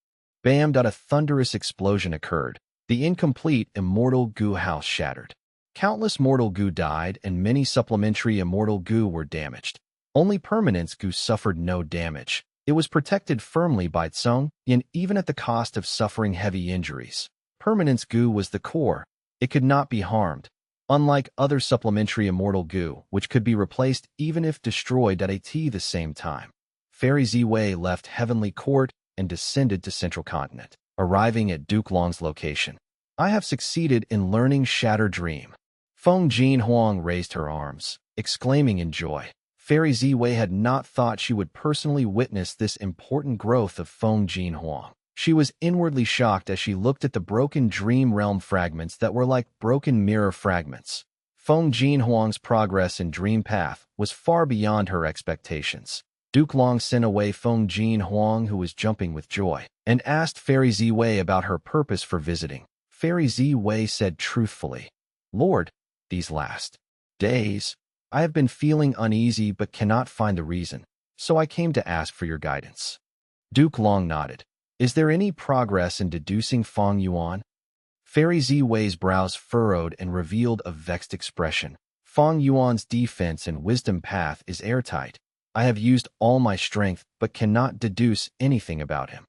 Bam! A thunderous explosion occurred. The incomplete immortal Gu house shattered. Countless mortal Gu died and many supplementary immortal Gu were damaged. Only permanence Gu suffered no damage. It was protected firmly by Song Yin even at the cost of suffering heavy injuries. Permanence Gu was the core. It could not be harmed. Unlike other supplementary immortal Gu, which could be replaced even if destroyed at the same time. Fairy Ziwei left Heavenly Court and descended to Central Continent, arriving at Duke Long's location. I have succeeded in learning Shatter Dream. Feng Jin Huang raised her arms, exclaiming in joy. Fairy Ziwei had not thought she would personally witness this important growth of Feng Jin Huang. She was inwardly shocked as she looked at the broken dream realm fragments that were like broken mirror fragments. Feng Jin Huang's progress in Dream Path was far beyond her expectations. Duke Long sent away Feng Jin Huang, who was jumping with joy, and asked Fairy Ziwei about her purpose for visiting. Fairy Ziwei said truthfully, "Lord, these last days, I have been feeling uneasy but cannot find the reason, so I came to ask for your guidance." Duke Long nodded. "Is there any progress in deducing Fang Yuan?" Fairy Ziwei's brows furrowed and revealed a vexed expression. "Fang Yuan's defense and wisdom path is airtight. I have used all my strength but cannot deduce anything about him."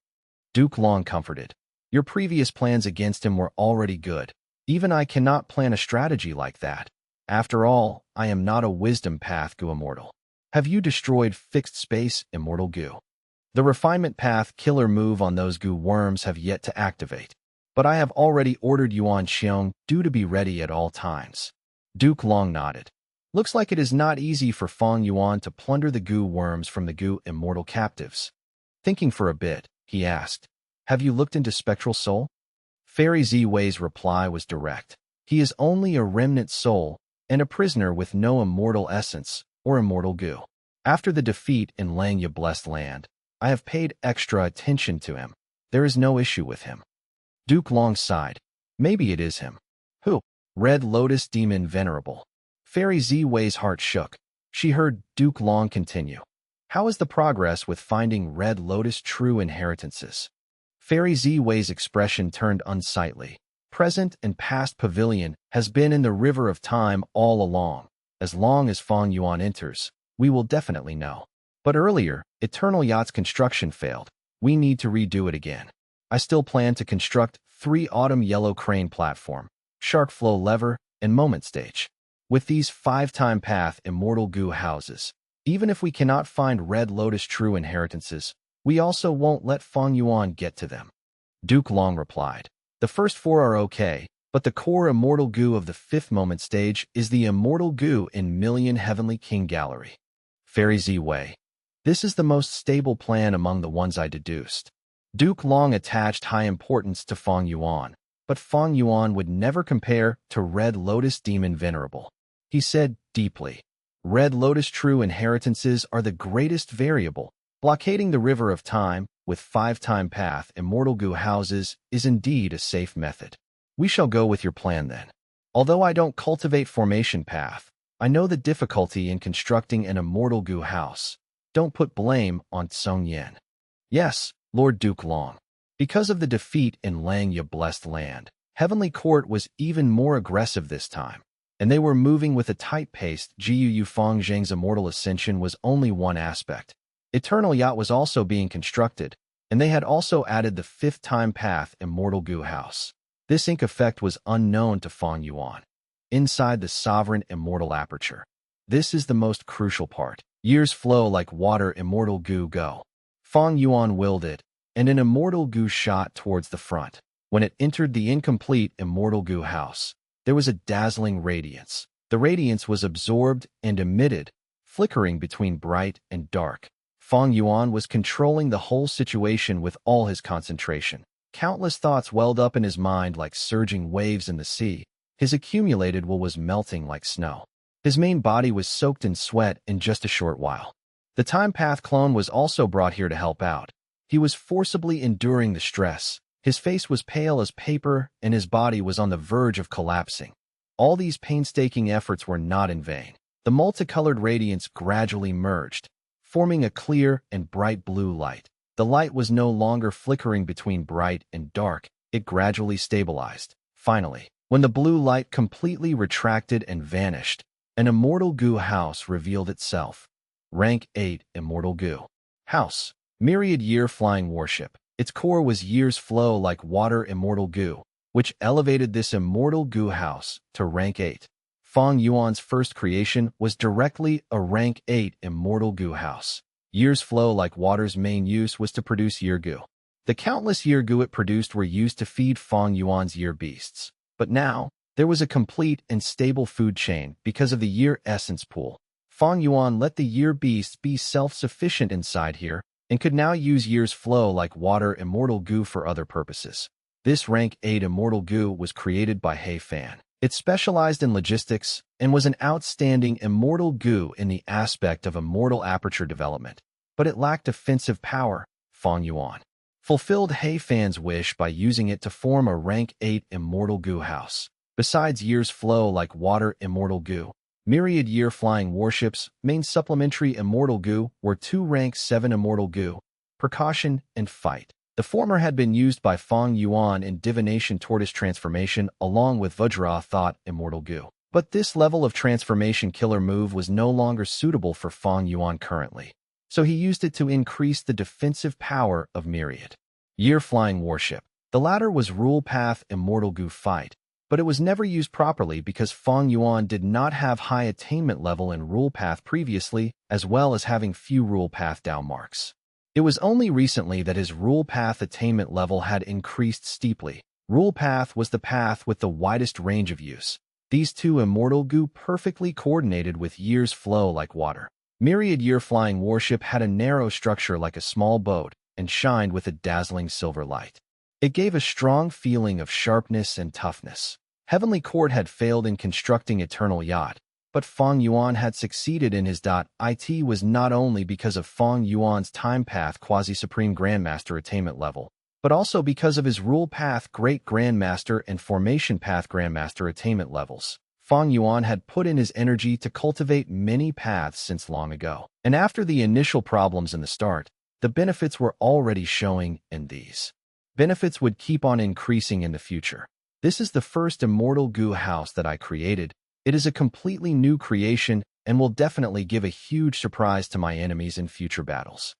Duke Long comforted. "Your previous plans against him were already good. Even I cannot plan a strategy like that. After all, I am not a wisdom path Gu immortal. Have you destroyed fixed space immortal Gu? The refinement path killer move on those Gu worms have yet to activate, but I have already ordered Yuan Xiong due to be ready at all times." Duke Long nodded. "Looks like it is not easy for Fang Yuan to plunder the Gu worms from the Gu immortal captives." Thinking for a bit, he asked, "Have you looked into Spectral Soul?" Fairy Ziwei's reply was direct. "He is only a remnant soul and a prisoner with no immortal essence or immortal Gu. After the defeat in Langya Blessed Land, I have paid extra attention to him. There is no issue with him." Duke Long sighed. "Maybe it is him." "Who?" "Red Lotus Demon Venerable." Fairy Ziwei's heart shook. She heard Duke Long continue. "How is the progress with finding Red Lotus true inheritances?" Fairy Ziwei's expression turned unsightly. "Present and past pavilion has been in the river of time all along. As long as Fang Yuan enters, we will definitely know. But earlier, Eternal Yacht's construction failed. We need to redo it again. I still plan to construct 3 Autumn Yellow Crane platform, Shark Flow lever, and Moment Stage. With these 5-time path immortal Gu houses, even if we cannot find Red Lotus true inheritances, we also won't let Fang Yuan get to them." Duke Long replied. "The first 4 are okay, but the core immortal Gu of the 5th Moment Stage is the immortal Gu in Million Heavenly King Gallery." Fairy Z way. This is the most stable plan among the ones I deduced. Duke Long attached high importance to Fang Yuan, but Fang Yuan would never compare to Red Lotus Demon Venerable. He said deeply, Red Lotus true inheritances are the greatest variable. Blockading the river of time with 5-time path immortal goo houses is indeed a safe method. We shall go with your plan then. Although I don't cultivate formation path, I know the difficulty in constructing an immortal goo house. Don't put blame on Tsung Yin. Yes, Lord Duke Long. Because of the defeat in Langya Blessed Land, Heavenly Court was even more aggressive this time, and they were moving with a tight pace. Jiu Fang Zheng's immortal ascension was only one aspect. Eternal Yacht was also being constructed, and they had also added the 5th-time path immortal goo house. This ink effect was unknown to Fang Yuan. Inside the sovereign immortal aperture. This is the most crucial part. Years flow like water immortal goo go. Fang Yuan willed it, and an immortal goo shot towards the front. When it entered the incomplete immortal goo house, there was a dazzling radiance. The radiance was absorbed and emitted, flickering between bright and dark. Fang Yuan was controlling the whole situation with all his concentration. Countless thoughts welled up in his mind like surging waves in the sea. His accumulated will was melting like snow. His main body was soaked in sweat in just a short while. The Time Path clone was also brought here to help out. He was forcibly enduring the stress. His face was pale as paper, and his body was on the verge of collapsing. All these painstaking efforts were not in vain. The multicolored radiance gradually merged, forming a clear and bright blue light. The light was no longer flickering between bright and dark. It gradually stabilized. Finally, when the blue light completely retracted and vanished, an immortal goo house revealed itself. Rank 8 Immortal Goo House. Myriad Year Flying Warship. Its core was years flow like water immortal goo, which elevated this immortal goo house to rank 8. Fang Yuan's first creation was directly a rank 8 immortal goo house. Years flow like water's main use was to produce year goo. The countless year goo it produced were used to feed Fang Yuan's year beasts. But now, there was a complete and stable food chain because of the year essence pool. Fang Yuan let the year beasts be self-sufficient inside here, and could now use years flow like water immortal goo for other purposes. This rank 8 immortal goo was created by Fang. It specialized in logistics and was an outstanding immortal goo in the aspect of immortal aperture development, but it lacked offensive power. Fang Yuan fulfilled Fang's wish by using it to form a rank 8 immortal goo house. Besides years flow like water immortal goo, myriad year flying warships main supplementary immortal goo were 2 rank 7 immortal goo, precaution and fight. The former had been used by Fang Yuan in divination tortoise transformation along with Vajra thought immortal goo. But this level of transformation killer move was no longer suitable for Fang Yuan currently, so he used it to increase the defensive power of myriad year flying warship. The latter was rule path immortal goo fight, but it was never used properly because Fang Yuan did not have high attainment level in rule path previously, as well as having few rule path down marks. It was only recently that his rule path attainment level had increased steeply. Rule path was the path with the widest range of use. These 2 immortal goo perfectly coordinated with years flow like water. Myriad year flying warship had a narrow structure like a small boat and shined with a dazzling silver light. It gave a strong feeling of sharpness and toughness. Heavenly Court had failed in constructing Eternal Yacht, but Fang Yuan had succeeded in his .It was not only because of Fang Yuan's Time Path Quasi-Supreme Grandmaster attainment level, but also because of his Rule Path Great Grandmaster and Formation Path Grandmaster attainment levels. Fang Yuan had put in his energy to cultivate many paths since long ago, and after the initial problems in the start, the benefits were already showing, and these benefits would keep on increasing in the future. This is the first immortal goo house that I created. It is a completely new creation and will definitely give a huge surprise to my enemies in future battles.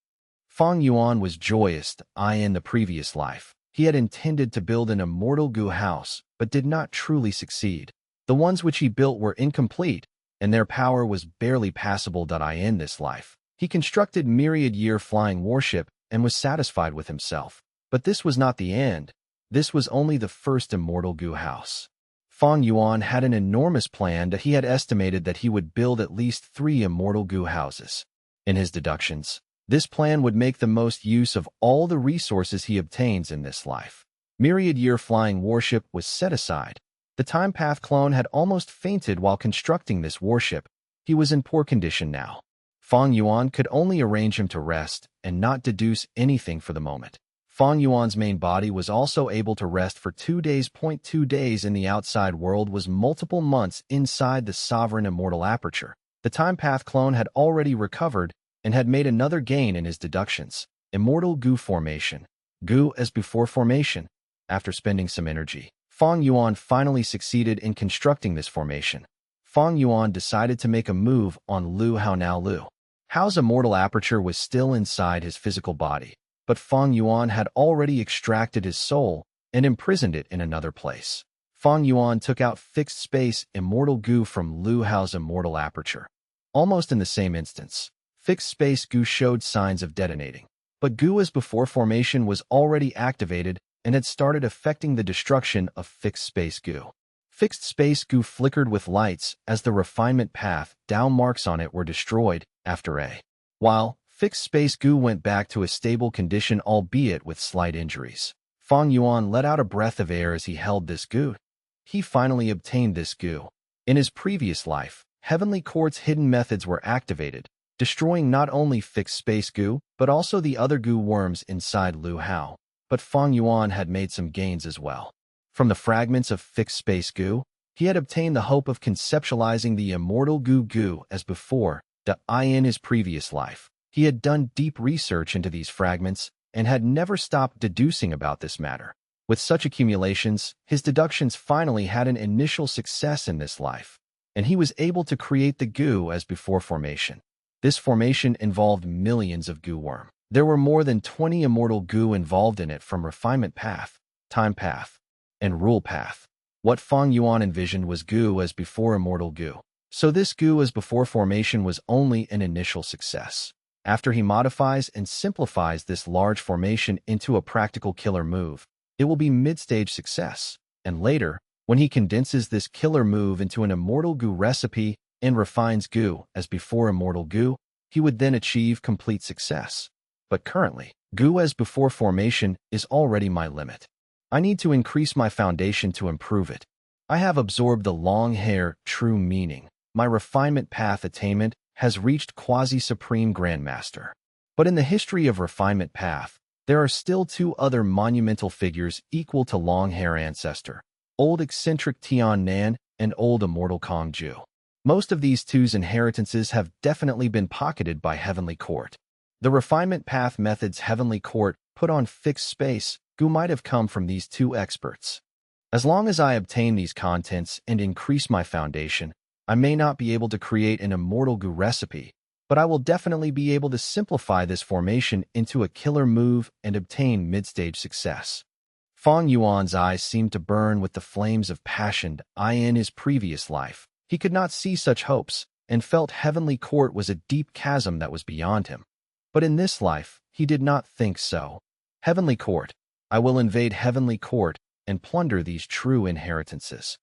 Fang Yuan was joyous in the previous life. He had intended to build an immortal goo house, but did not truly succeed. The ones which he built were incomplete, and their power was barely passable. In this life, he constructed myriad year flying warship and was satisfied with himself. But this was not the end. This was only the first immortal goo house. Fang Yuan had an enormous plan that he had estimated that he would build at least 3 immortal goo houses. In his deductions, this plan would make the most use of all the resources he obtains in this life. Myriad-year flying warship was set aside. The Time Path clone had almost fainted while constructing this warship. He was in poor condition now. Fang Yuan could only arrange him to rest and not deduce anything for the moment. Fang Yuan's main body was also able to rest for 2 days. 2 days in the outside world was multiple months inside the sovereign immortal aperture. The Time Path clone had already recovered and had made another gain in his deductions. Immortal goo formation. Goo as before formation. After spending some energy, Fang Yuan finally succeeded in constructing this formation. Fang Yuan decided to make a move on Lu Hao. Now Lu Hao's immortal aperture was still inside his physical body, but Fang Yuan had already extracted his soul and imprisoned it in another place. Fang Yuan took out fixed space immortal goo from Lu Hao's immortal aperture. Almost in the same instance, fixed space goo showed signs of detonating, but goo as before formation was already activated and had started affecting the destruction of fixed space goo. Fixed space goo flickered with lights as the refinement path down marks on it were destroyed after a while. Fixed space goo went back to a stable condition, albeit with slight injuries. Fang Yuan let out a breath of air as he held this goo. He finally obtained this goo. In his previous life, Heavenly Court's hidden methods were activated, destroying not only fixed space goo, but also the other goo worms inside Lu Hao. But Fang Yuan had made some gains as well. From the fragments of fixed space goo, he had obtained the hope of conceptualizing the immortal goo as before. In his previous life, he had done deep research into these fragments and had never stopped deducing about this matter. With such accumulations, his deductions finally had an initial success in this life, and he was able to create the goo as before formation. This formation involved millions of goo worm. There were more than 20 immortal goo involved in it from refinement path, time path, and rule path. What Fang Yuan envisioned was goo as before immortal goo. So this goo as before formation was only an initial success. After he modifies and simplifies this large formation into a practical killer move, it will be mid-stage success. And later, when he condenses this killer move into an immortal goo recipe and refines goo as before immortal goo, he would then achieve complete success. But currently, goo as before formation is already my limit. I need to increase my foundation to improve it. I have absorbed the long hair true meaning. My refinement path attainment has reached quasi-supreme grandmaster. But in the history of refinement path, there are still 2 other monumental figures equal to long hair ancestor, old eccentric Tian Nan and old immortal Kong Ju. Most of these 2's inheritances have definitely been pocketed by Heavenly Court. The refinement path methods Heavenly Court put on fixed space goo might have come from these 2 experts. As long as I obtain these contents and increase my foundation, I may not be able to create an immortal goo recipe, but I will definitely be able to simplify this formation into a killer move and obtain mid-stage success. Fang Yuan's eyes seemed to burn with the flames of passion. In his previous life, he could not see such hopes and felt Heavenly Court was a deep chasm that was beyond him. But in this life, he did not think so. Heavenly Court. I will invade Heavenly Court and plunder these true inheritances.